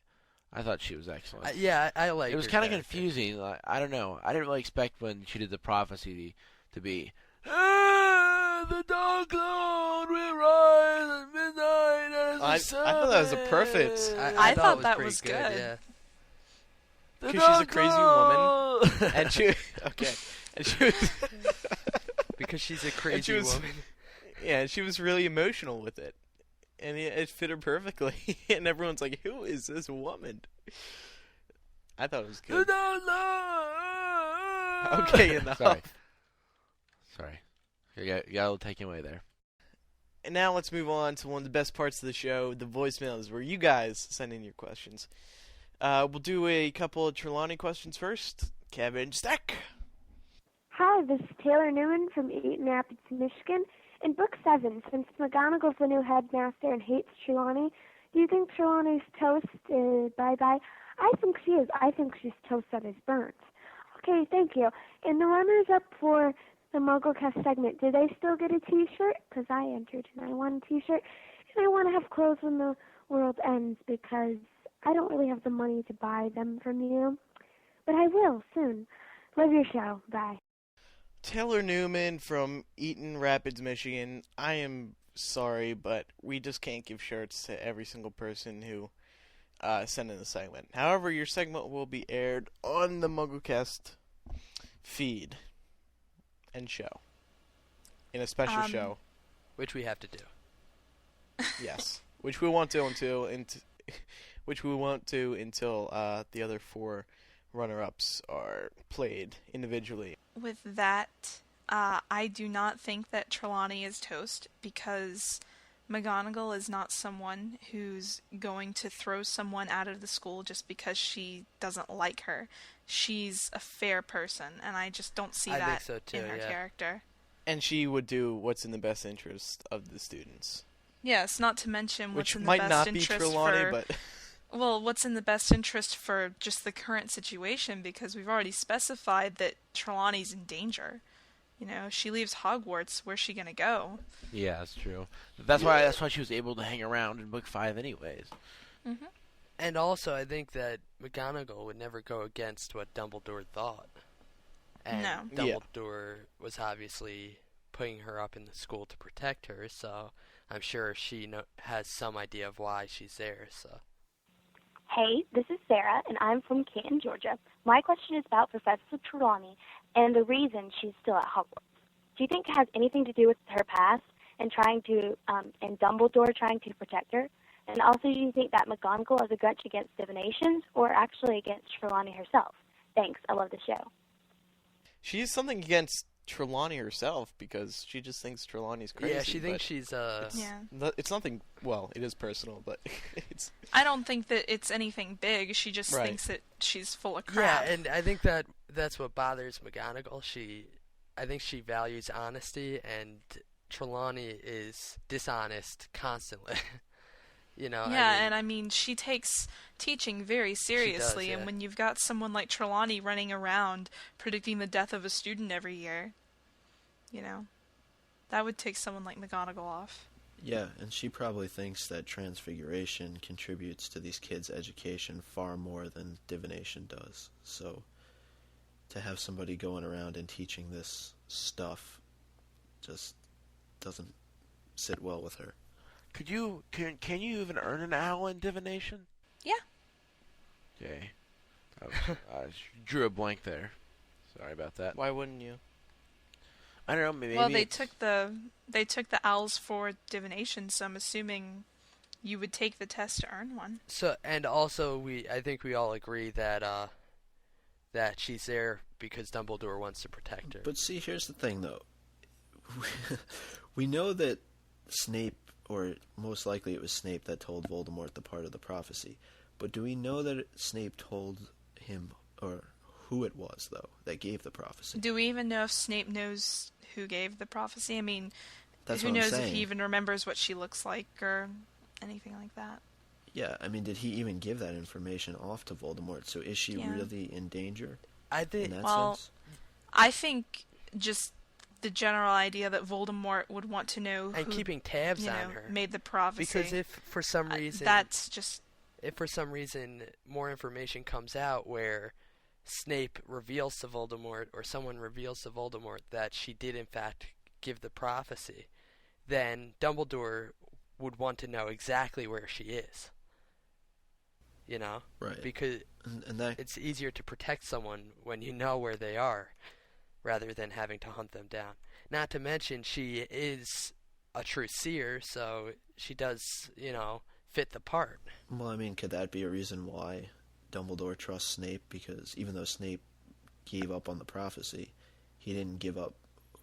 thought she was excellent. I like It was her kind of character. confusing. Like, I don't know. I didn't really expect when she did the prophecy to be, the Dark Cloud will rise at midnight as the I thought that was a perfect. I thought it was that pretty was good. good. Yeah. The 'Cause she's a Dark crazy Cloud! woman. And she, okay, and she was, Because she's a and she crazy was, woman. yeah, and she was really emotional with it, and it fit her perfectly. And everyone's like, "Who is this woman?" I thought it was The good. Dark Cloud! Okay, enough. Sorry. You got a little taken away there. And now let's move on to one of the best parts of the show, the voicemails, where you guys send in your questions. We'll do a couple of Trelawney questions first. Kevin Stack. Hi, this is Taylor Newman from Eaton Rapids, Michigan. In Book 7, since McGonagall's the new headmaster and hates Trelawney, do you think Trelawney's toast is bye-bye? I think she is. I think she's toast that is burnt. Okay, thank you. And the runners-up for the MuggleCast segment, do they still get a T-shirt? Because I entered and I want a T-shirt. And I want to have clothes when the world ends because I don't really have the money to buy them from you. But I will soon. Love your show. Bye. Taylor Newman from Eaton Rapids, Michigan. I am sorry, but we just can't give shirts to every single person who sent in the segment. However, your segment will be aired on the MuggleCast feed and show. In a special show. Which we have to do. Yes. Which we won't do until the other four runner-ups are played individually. With that, I do not think that Trelawney is toast because McGonagall is not someone who's going to throw someone out of the school just because she doesn't like her. She's a fair person, and I just don't see I that think so too, in her yeah. character. And she would do what's in the best interest of the students. Yes, not to mention what's Which in the might best not be interest Trelawney, for... but... Well, what's in the best interest for just the current situation, because we've already specified that Trelawney's in danger. You know, she leaves Hogwarts, where's she gonna go? Yeah, that's true. That's why she was able to hang around in book 5 anyways. Mm-hmm. And also, I think that McGonagall would never go against what Dumbledore thought. And No. Dumbledore was obviously putting her up in the school to protect her, so I'm sure she has some idea of why she's there. So. Hey, this is Sarah, and I'm from Canton, Georgia. My question is about Professor Trelawney and the reason she's still at Hogwarts. Do you think it has anything to do with her past and and Dumbledore trying to protect her? And also, do you think that McGonagall has a grudge against divinations or actually against Trelawney herself? Thanks. I love the show. She has something against Trelawney herself because she just thinks Trelawney's crazy. Yeah, she thinks she's It's nothing. Well, it is personal, but it's. I don't think that it's anything big. She just thinks that she's full of crap. Yeah, and I think that's what bothers McGonagall. I think she values honesty, and Trelawney is dishonest constantly. You know. Yeah, I mean, she takes teaching very seriously, She does, yeah. and when you've got someone like Trelawney running around predicting the death of a student every year, you know, that would take someone like McGonagall off. Yeah, and she probably thinks that transfiguration contributes to these kids' education far more than divination does. So, to have somebody going around and teaching this stuff just doesn't sit well with her. Can you even earn an owl in divination? Yeah. Okay. I drew a blank there. Sorry about that. Why wouldn't you? I don't know. Maybe. Well, they took the owls for divination, so I'm assuming you would take the test to earn one. So, and also, I think we all agree that that she's there because Dumbledore wants to protect her. But see, here's the thing, though. We know that Snape, or most likely it was Snape that told Voldemort the part of the prophecy. But do we know that Snape told him, or who it was, though, that gave the prophecy? Do we even know if Snape knows who gave the prophecy? I mean, That's who what I'm knows if saying. he even remembers what she looks like or anything like that? Yeah, I mean, did he even give that information off to Voldemort? So is she really in danger? I think. In that Well, sense? I think just the general idea that Voldemort would want to know And who, keeping tabs on her. made the prophecy. Because if for some reason if for some reason more information comes out where Snape reveals to Voldemort or someone reveals to Voldemort that she did in fact give the prophecy, then Dumbledore would want to know exactly where she is. You know? Right. Because and that, it's easier to protect someone when you know where they are rather than having to hunt them down. Not to mention she is a true seer, so she does, fit the part. well, I mean, could that be a reason why Dumbledore trusts Snape? Because even though Snape gave up on the prophecy, he didn't give up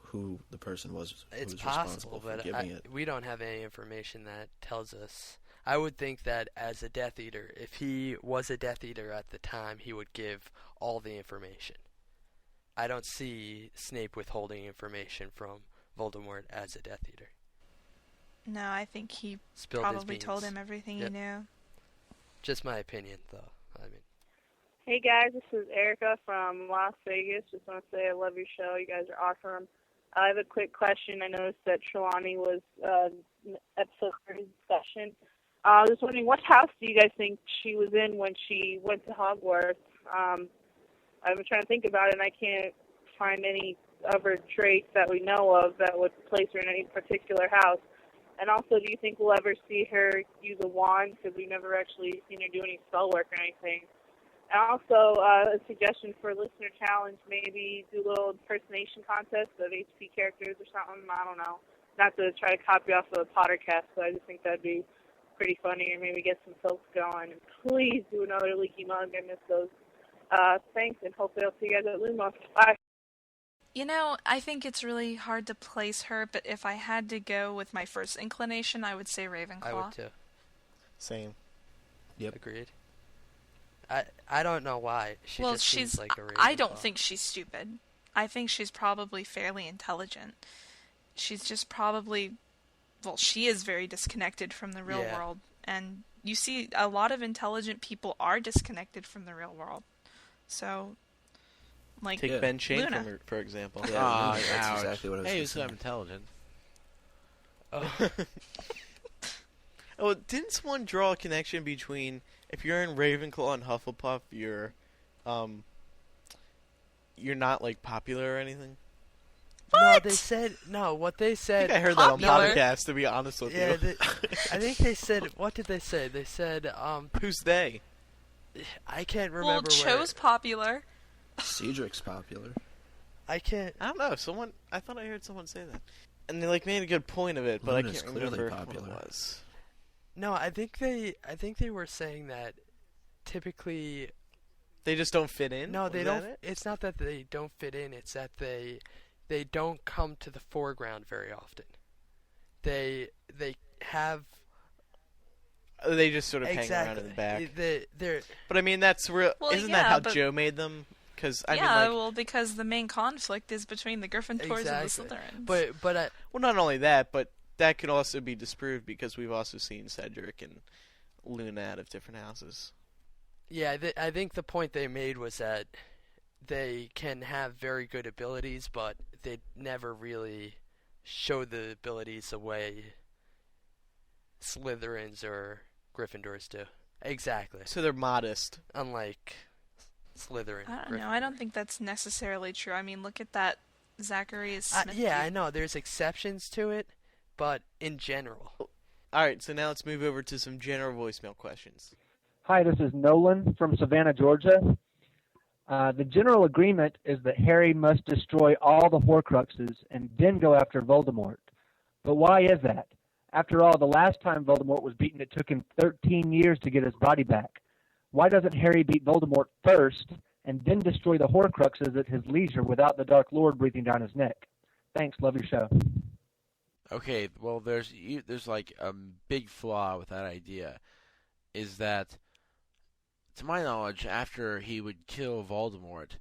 who the person was who It's was possible, responsible for but giving it. we don't have any information that tells us. I would think that as a Death Eater, if he was a Death Eater at the time, he would give all the information. I don't see Snape withholding information from Voldemort as a Death Eater. No, I think he Spilled his probably told beans. him everything Yep. he knew. Just my opinion, though. I mean, Hey guys, this is Erica from Las Vegas. Just want to say I love your show. You guys are awesome. I have a quick question. I noticed that Trelawney was episode 30 discussion. I was just wondering, what house do you guys think she was in when she went to Hogwarts? I've been trying to think about it, and I can't find any other traits that we know of that would place her in any particular house. And also, do you think we'll ever see her use a wand? Because we've never actually seen her do any spell work or anything. And also, a suggestion for a listener challenge, maybe do a little impersonation contest of HP characters or something. I don't know. Not to try to copy off of the Pottercast, but I just think that'd be pretty funny, or maybe get some folks going. And please do another Leaky Mug. I miss those. Thanks, and hopefully I'll see you guys at Lumos. Bye. I think it's really hard to place her, but if I had to go with my first inclination, I would say Ravenclaw. I would too. Same. Yep. Agreed. I don't know why. She just seems like a Ravenclaw. I don't think she's stupid. I think she's probably fairly intelligent. She's just probably, she is very disconnected from the real world, and you see a lot of intelligent people are disconnected from the real world. So, like, Take Ben Shane Luna. for example. Yeah, Ouch. that's exactly what I was Hey, going he's to say. intelligent. Oh, didn't someone draw a connection between if you're in Ravenclaw and Hufflepuff, you're not like popular or anything? No, what they I said. think I heard Popular. that on podcast. To be honest with Yeah, you, I think they said. What did they say? They said, who's they? I can't remember. Well, Cho's popular. Cedric's popular. I can't. I don't know. I thought I heard someone say that, and they like made a good point of it, but Luna's I can't clearly remember popular. what it was. No, I think they were saying that typically. They just don't fit in. No, Was they that don't. it? It's not that they don't fit in. It's that they don't come to the foreground very often. They have They just sort of exactly. hang around in the back. They're But I mean, that's real. Well, Isn't yeah, that how but- Joe made them? Because I yeah, mean, like, well, because the main conflict is between the Gryffindors exactly. and the Slytherins. But well, not only that, but that could also be disproved because we've also seen Cedric and Luna out of different houses. yeah, I think the point they made was that they can have very good abilities, but they never really show the abilities the way Slytherins or Gryffindors do. Exactly. So they're modest. Unlike Slytherin. I don't know. I don't think that's necessarily true. I mean, look at that Zacharias Smith. Yeah, I know. There's exceptions to it, but in general. All right, so now let's move over to some general voicemail questions. Hi, this is Nolan from Savannah, Georgia. The general agreement is that Harry must destroy all the Horcruxes and then go after Voldemort. But why is that? After all, the last time Voldemort was beaten, it took him 13 years to get his body back. Why doesn't Harry beat Voldemort first and then destroy the Horcruxes at his leisure without the Dark Lord breathing down his neck? Thanks, love your show. Okay, well, there's like a big flaw with that idea, is that, to my knowledge, after he would kill Voldemort,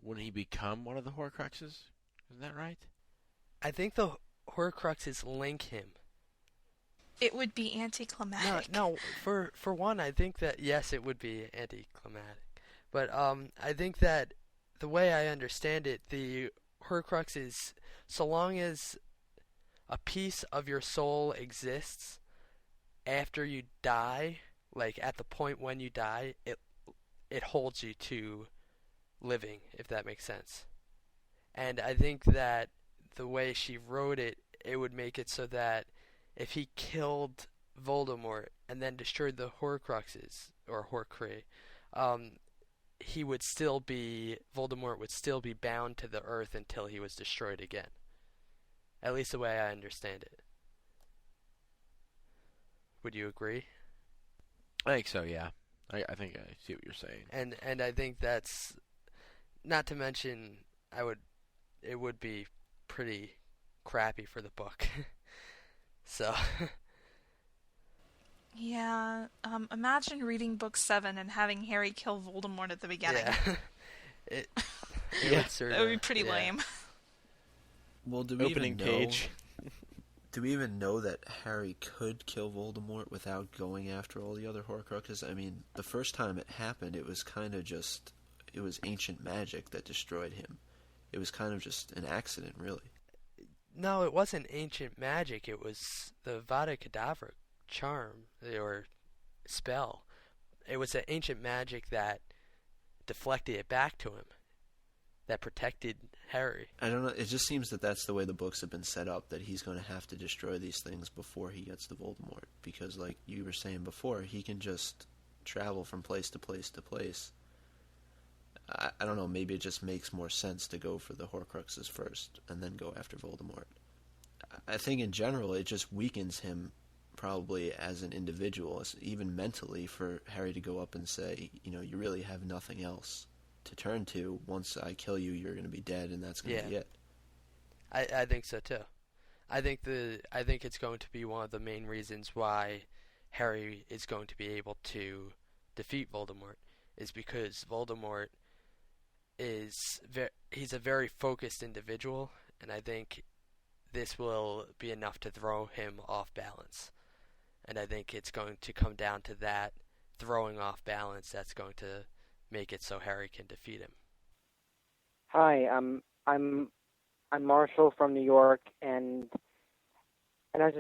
wouldn't he become one of the Horcruxes? Isn't that right? I think the Horcruxes link him. It would be anticlimactic. No, for one, I think that, yes, it would be anticlimactic. But I think that the way I understand it, the Horcruxes, so long as a piece of your soul exists after you die, like at the point when you die, it holds you to living, if that makes sense. And I think that the way she wrote it, it would make it so that if he killed Voldemort and then destroyed the Horcruxes, or Horcrux, Voldemort would still be bound to the earth until he was destroyed again. At least the way I understand it. Would you agree? I think so, yeah. I think I see what you're saying. And I think that's, not to mention, it would be pretty crappy for the book. So. Yeah, imagine reading book 7 and having Harry kill Voldemort at the beginning. Yeah. it Yeah. would sort That would be of- pretty yeah. lame. Well, do we Opening even know? page. Do we even know that Harry could kill Voldemort without going after all the other Horcruxes? I mean, the first time it happened, it was kind of just, it was ancient magic that destroyed him. It was kind of just an accident, really. No, it wasn't ancient magic. It was the Vada Kedavra charm, or spell. It was an ancient magic that deflected it back to him, that protected Harry. I don't know, it just seems that that's the way the books have been set up, that he's going to have to destroy these things before he gets to Voldemort. Because, like you were saying before, he can just travel from place to place to place. I don't know, maybe it just makes more sense to go for the Horcruxes first and then go after Voldemort. I think in general it just weakens him probably as an individual, even mentally, for Harry to go up and say, you know, you really have nothing else to turn to. Once I kill you, you're going to be dead, and that's going to be it. I think so too. I think it's going to be one of the main reasons why Harry is going to be able to defeat Voldemort, is because Voldemort he's a very focused individual, and I think this will be enough to throw him off balance. And I think it's going to come down to that throwing off balance that's going to make it so Harry can defeat him. Hi, I'm Marshall from New York, and I was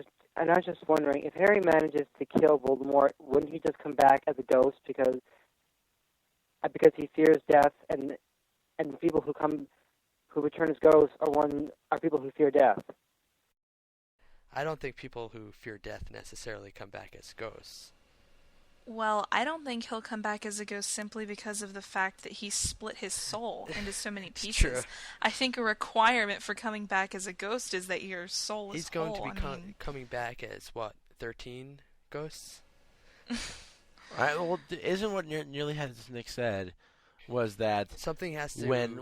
just wondering, if Harry manages to kill Voldemort, wouldn't he just come back as a ghost because he fears death, and the people who return as ghosts are people who fear death? I don't think people who fear death necessarily come back as ghosts. Well, I don't think he'll come back as a ghost simply because of the fact that he split his soul into so many pieces. True. I think a requirement for coming back as a ghost is that your soul is He's going whole. to be coming back as, 13 ghosts? Well, isn't what nearly had Nick said was that something has to they have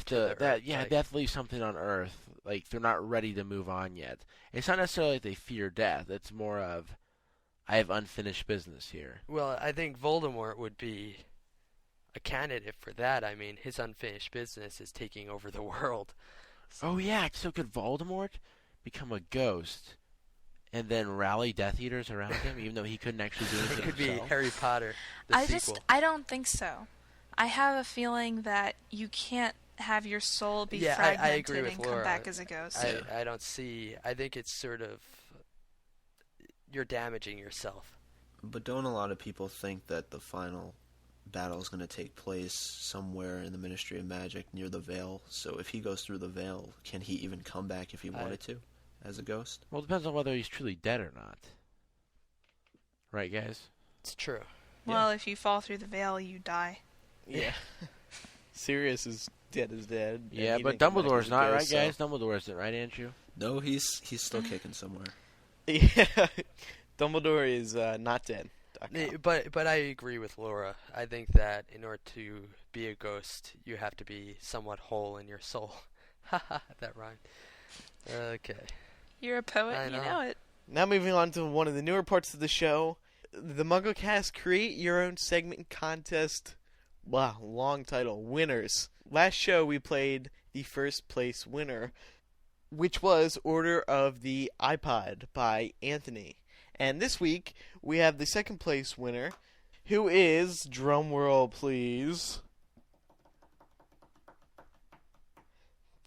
to they have to leave something on Earth. Like, they're not ready to move on yet. It's not necessarily that they fear death. It's more of, I have unfinished business here. Well, I think Voldemort would be a candidate for that. I mean, his unfinished business is taking over the world. Oh yeah, so could Voldemort become a ghost and then rally Death Eaters around him, even though he couldn't actually do anything It could himself? be Harry Potter, the sequel. I don't think so. I have a feeling that you can't have your soul be fragmented I agree with and Laura. come back as a ghost. I don't see. I think it's sort of you're damaging yourself. But don't a lot of people think that the final battle is going to take place somewhere in the Ministry of Magic near the Veil? So if he goes through the Veil, can he even come back if he wanted to as a ghost? Well, it depends on whether he's truly dead or not. Right, guys? It's true. Well, if you fall through the veil, you die. Yeah. Sirius is dead as dead. Yeah, but Dumbledore's not, right, guys? Dumbledore isn't, right, Andrew? No, he's still kicking somewhere. Yeah, Dumbledore is not dead. But I agree with Laura. I think that in order to be a ghost, you have to be somewhat whole in your soul. Haha, that rhymed. Okay. You're a poet, I you know it. Now moving on to one of the newer parts of the show, the MuggleCast Create Your Own Segment Contest. Wow, long title. Winners. Last show we played the first place winner, which was Order of the iPod by Anthony. And this week we have the second place winner, who is, drumroll please,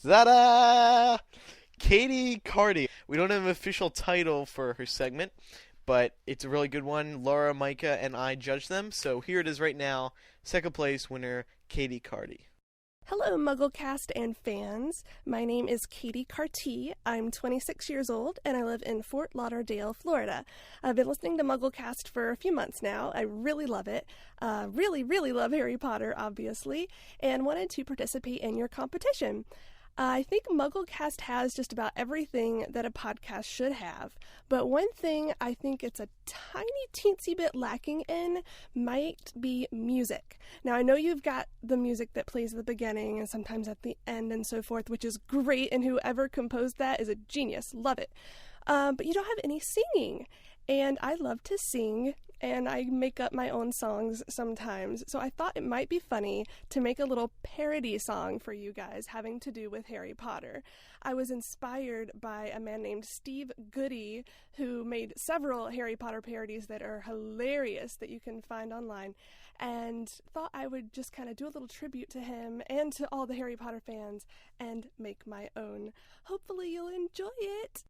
ta-da! Katie Cardy. We don't have an official title for her segment, but it's a really good one. Laura, Micah, and I judged them, so here it is right now. Second place winner, Katie Cardy. Hello, MuggleCast and fans. My name is Katie Carty. I'm 26 years old, and I live in Fort Lauderdale, Florida. I've been listening to MuggleCast for a few months now. I really love it. Really, really love Harry Potter, obviously, and wanted to participate in your competition. I think MuggleCast has just about everything that a podcast should have, but one thing I think it's a tiny teensy bit lacking in might be music. Now, I know you've got the music that plays at the beginning and sometimes at the end and so forth, which is great, and whoever composed that is a genius. Love it. But you don't have any singing, and I love to sing, and I make up my own songs sometimes. So I thought it might be funny to make a little parody song for you guys having to do with Harry Potter. I was inspired by a man named Steve Goody, who made several Harry Potter parodies that are hilarious that you can find online, and thought I would just kind of do a little tribute to him and to all the Harry Potter fans and make my own. Hopefully you'll enjoy it.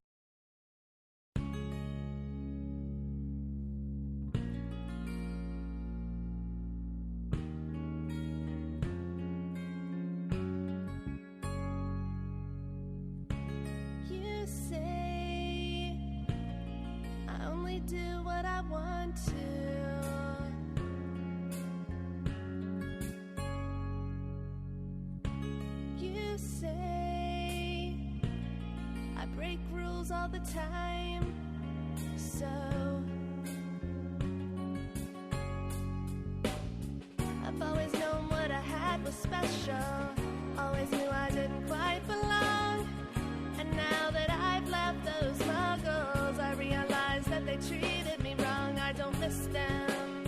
Do what I want to. You say I break rules all the time, so I've always known what I had was special. Always knew I didn't quite belong. And now that I've left those muggles, I realize that they treated me wrong. I don't miss them.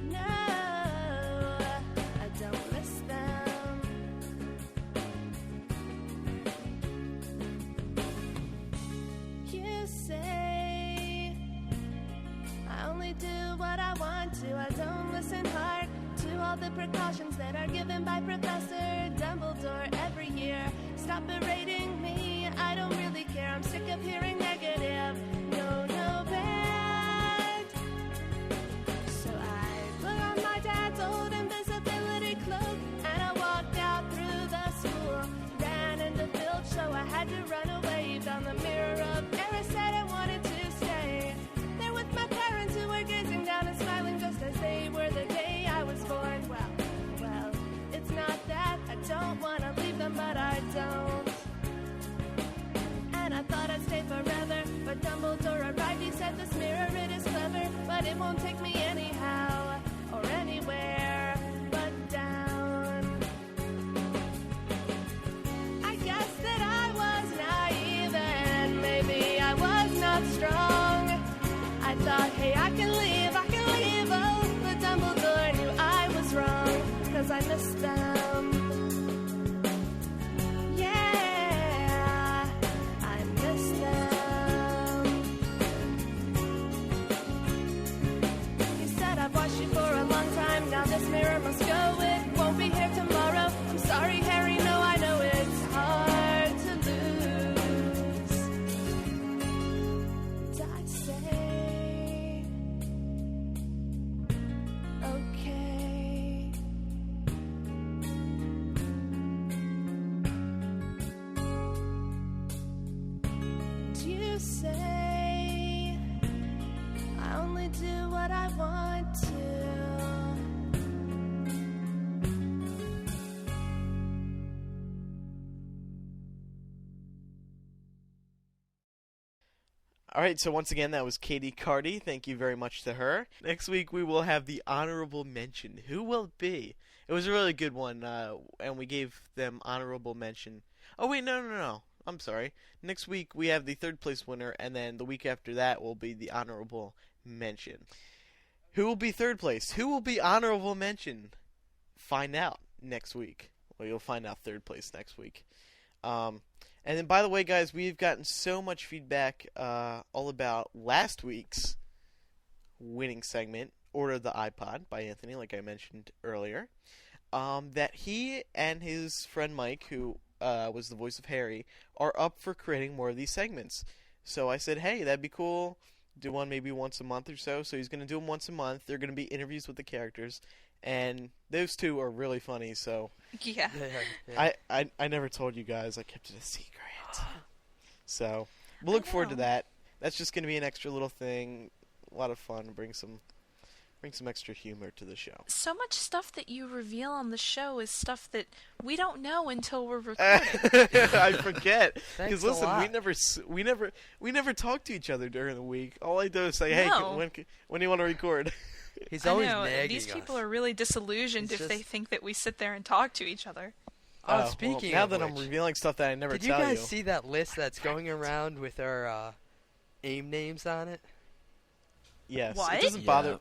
No, I don't miss them. You say to. I don't listen hard to all the precautions that are given by Professor Dumbledore every year. Stop berating me, I don't really care. I'm sick of hearing negative. No, no, bad. So I put on my dad's old invisibility cloak and I walked out through the school. Ran into Filch, so I had to run away. Found the mirror of error, said I wanted to stay. There with my parents who were gazing down and smiling just as they were the day I was born. Well, it's not that I don't want to leave them, but I don't. And I thought I'd stay forever, but Dumbledore arrived. He said this mirror, it is clever, but it won't take me anyhow or anywhere but down. I guess that I was naive and maybe I was not strong. I thought, hey, I can leave, oh, but Dumbledore knew I was wrong, 'cause I missed them. Yeah, I missed them. He said, I've watched you for a long time, now this mirror must go, it won't be here tomorrow. I'm sorry, Harry, no, I know it's hard to lose. Did I say okay? Do you say I only do what I want to? Alright, so once again, that was Katie Carty. Thank you very much to her. Next week, we will have the honorable mention. Who will it be? It was a really good one, and we gave them honorable mention. Oh, wait, no. I'm sorry. Next week, we have the third place winner, and then the week after that will be the honorable mention. Who will be third place? Who will be honorable mention? Find out next week. Well, you'll find out third place next week. And then, by the way, guys, we've gotten so much feedback all about last week's winning segment, Order the iPod by Anthony, like I mentioned earlier, that he and his friend Mike, who was the voice of Harry, are up for creating more of these segments. So I said, hey, that'd be cool. Do one maybe once a month or so. So he's going to do them once a month. They're going to be interviews with the characters. And those two are really funny, so... Yeah. I never told you guys. I kept it a secret. So, we'll look forward to that. That's just going to be an extra little thing. A lot of fun. Bring some extra humor to the show. So much stuff that you reveal on the show is stuff that we don't know until we're recording. I forget. Because listen, lot. we never talk to each other during the week. All I do is say, hey, when do you want to record? He's always I know, nagging these people us. are really disillusioned if they think that we sit there and talk to each other. Speaking now of that which, I'm revealing stuff that I never tell you. Did you guys see that list that's going around with our AIM names on it? Yes. What? It doesn't bother.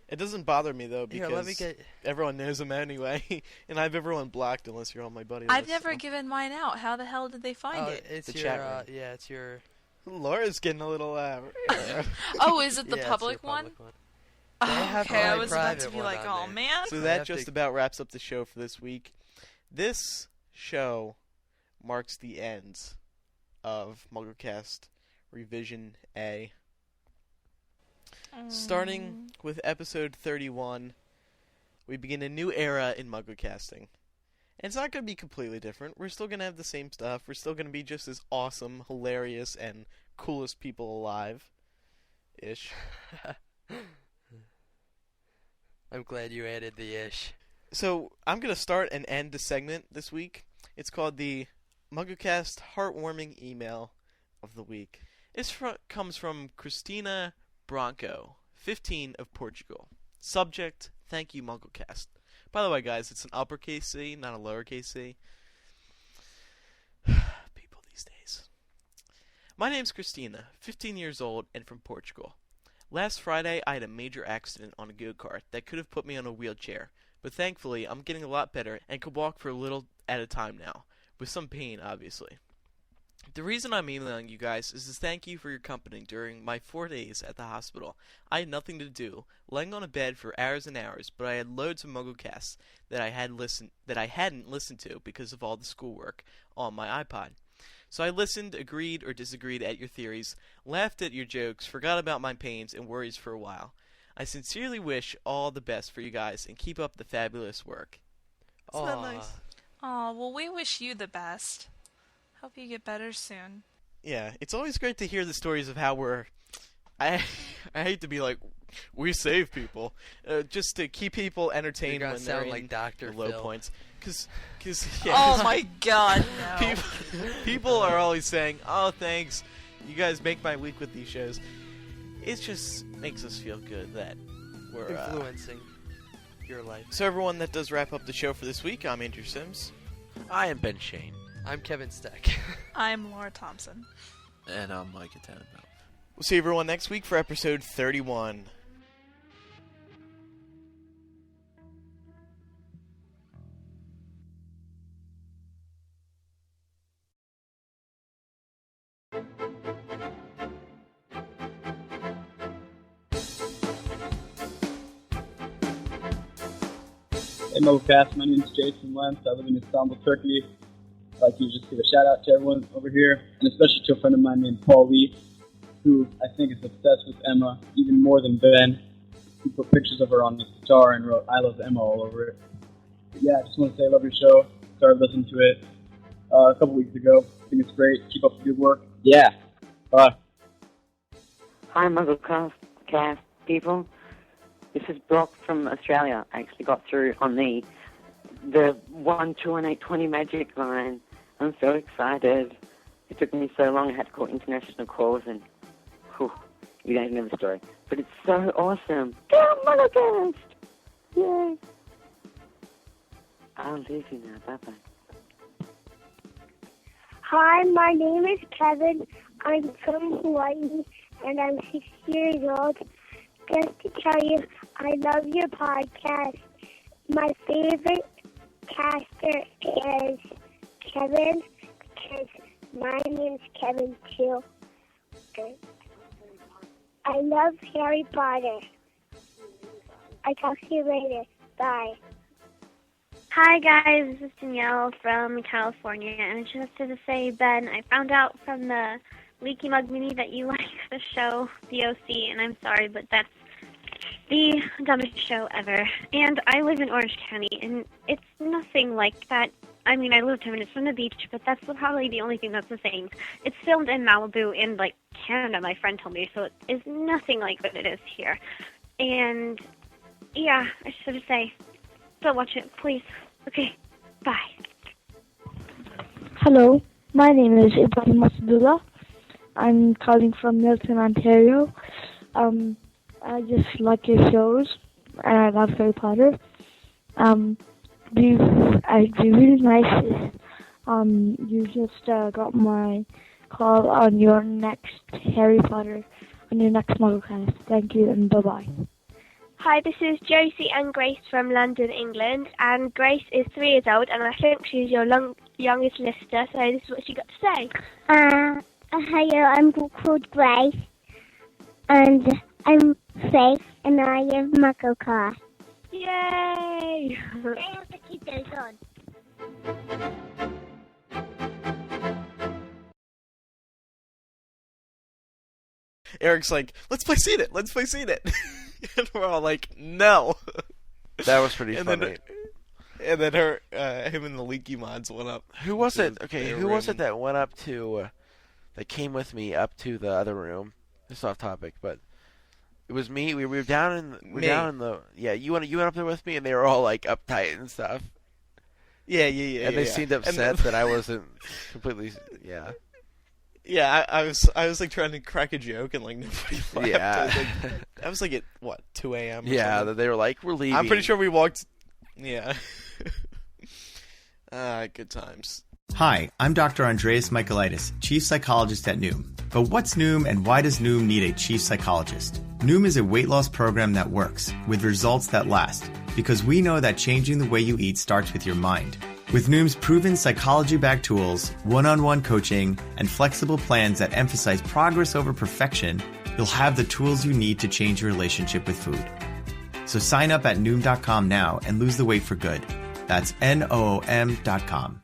It doesn't bother me though because let me get... everyone knows them anyway, and I have everyone blocked unless you're on my buddy I've list. never given mine out. How the hell did they find it? It's the your, chat room. yeah, it's your... Laura's getting a little. Oh, is it the yeah, public it's your one? public one. Oh, okay, I was about private to be one like, on oh there. man. So that just about wraps up the show for this week. This show marks the end of MuggleCast Revision A. Starting with episode 31, we begin a new era in MuggleCasting. And it's not going to be completely different. We're still going to have the same stuff. We're still going to be just as awesome, hilarious, and coolest people alive-ish. I'm glad you added the ish. So, I'm going to start and end the segment this week. It's called the MuggleCast Heartwarming Email of the Week. This comes from Christina Branco, 15 of Portugal. Subject, thank you MuggleCast. By the way, guys, it's an uppercase C, not a lowercase c. People these days. My name's Christina, 15 years old, and from Portugal. Last Friday, I had a major accident on a go-kart that could have put me on a wheelchair, but thankfully, I'm getting a lot better and can walk for a little at a time now, with some pain, obviously. The reason I'm emailing you guys is to thank you for your company during my 4 days at the hospital. I had nothing to do, laying on a bed for hours and hours, but I had loads of MuggleCasts that I hadn't listened to because of all the schoolwork on my iPod. So I listened, agreed or disagreed at your theories, laughed at your jokes, forgot about my pains and worries for a while. I sincerely wish all the best for you guys and keep up the fabulous work. Isn't that nice? Aw, well, we wish you the best. Hope you get better soon. Yeah, it's always great to hear the stories of how I hate to be like, we save people, just to keep people entertained when they're in like Dr. low Phil. points. Cause oh my God, no. People are always saying, "Oh, thanks, you guys make my week with these shows." It just makes us feel good that we're influencing your life. So everyone, that does wrap up the show for this week. I'm Andrew Sims. I am Ben Shane. I'm Kevin Steck. I'm Laura Thompson. And I'm Micah Tannenbaum. We'll see everyone next week for episode 31. Hey MuggleCast, my name is Jason Lentz. I live in Istanbul, Turkey. I'd like to just give a shout out to everyone over here, and especially to a friend of mine named Paul Lee, who I think is obsessed with Emma even more than Ben. He put pictures of her on his guitar and wrote "I love Emma" all over it. But yeah, I just want to say I love your show. Started listening to it a couple weeks ago. I think it's great. Keep up the good work. Yeah. Bye. Hi, MuggleCast people. This is Brock from Australia. I actually got through on the 1, 2, and 820 magic line. I'm so excited. It took me so long. I had to call international calls, and you guys know the story. But it's so awesome. Go MuggleCast! Yay! I'll leave you now. Bye-bye. Hi, my name is Kevin. I'm from Hawaii, and I'm 6 years old. Just to tell you, I love your podcast. My favorite caster is Kevin, because my name's Kevin too. I love Harry Potter. I'll talk to you later. Bye. Hi guys, this is Danielle from California, and I just wanted to say, Ben, I found out from the Leaky Mug Mini that you like the show, The OC, and I'm sorry, but that's the dumbest show ever. And I live in Orange County, and it's nothing like that. I mean, I live 10 minutes from the beach, but that's probably the only thing that's the same. It's filmed in Malibu and, like, Canada, my friend told me, so it is nothing like what it is here. And, yeah, I just want to say, don't watch it, please. Okay, bye. Hello, my name is Ibrahim Masdullah. I'm calling from Milton, Ontario. I just like your shows, and I love Harry Potter. I'd be really nice if you just got my call on your next Harry Potter, on your next MuggleCast. Thank you, and bye-bye. Hi, this is Josie and Grace from London, England, and Grace is 3 years old, and I think she's your youngest listener, so this is what she got to say. Hello, I'm called Grace, and I'm Faith, and I am MuggleCast. Yay! I have to keep those on. Eric's like, let's play Seen It, let's play Seen It. And we're all like, no. That was pretty funny. And then him and the Leaky Mods went up. Who was it? Okay, who was it that went up to, that came with me up to the other room? This is off topic, but it was me. We were down in the yeah. You went up there with me, and they were all like uptight and stuff. Yeah. And they seemed upset that I wasn't completely. Yeah. Yeah, I was like trying to crack a joke and like nobody laughed. Yeah. I was like at what 2 a.m. Yeah, they were like, we're leaving. I'm pretty sure we walked. Yeah. Good times. Hi, I'm Dr. Andreas Michaelitis, Chief Psychologist at Noom. But what's Noom, and why does Noom need a Chief Psychologist? Noom is a weight loss program that works, with results that last. Because we know that changing the way you eat starts with your mind. With Noom's proven psychology-backed tools, one-on-one coaching, and flexible plans that emphasize progress over perfection, you'll have the tools you need to change your relationship with food. So sign up at Noom.com now and lose the weight for good. That's Noom.com.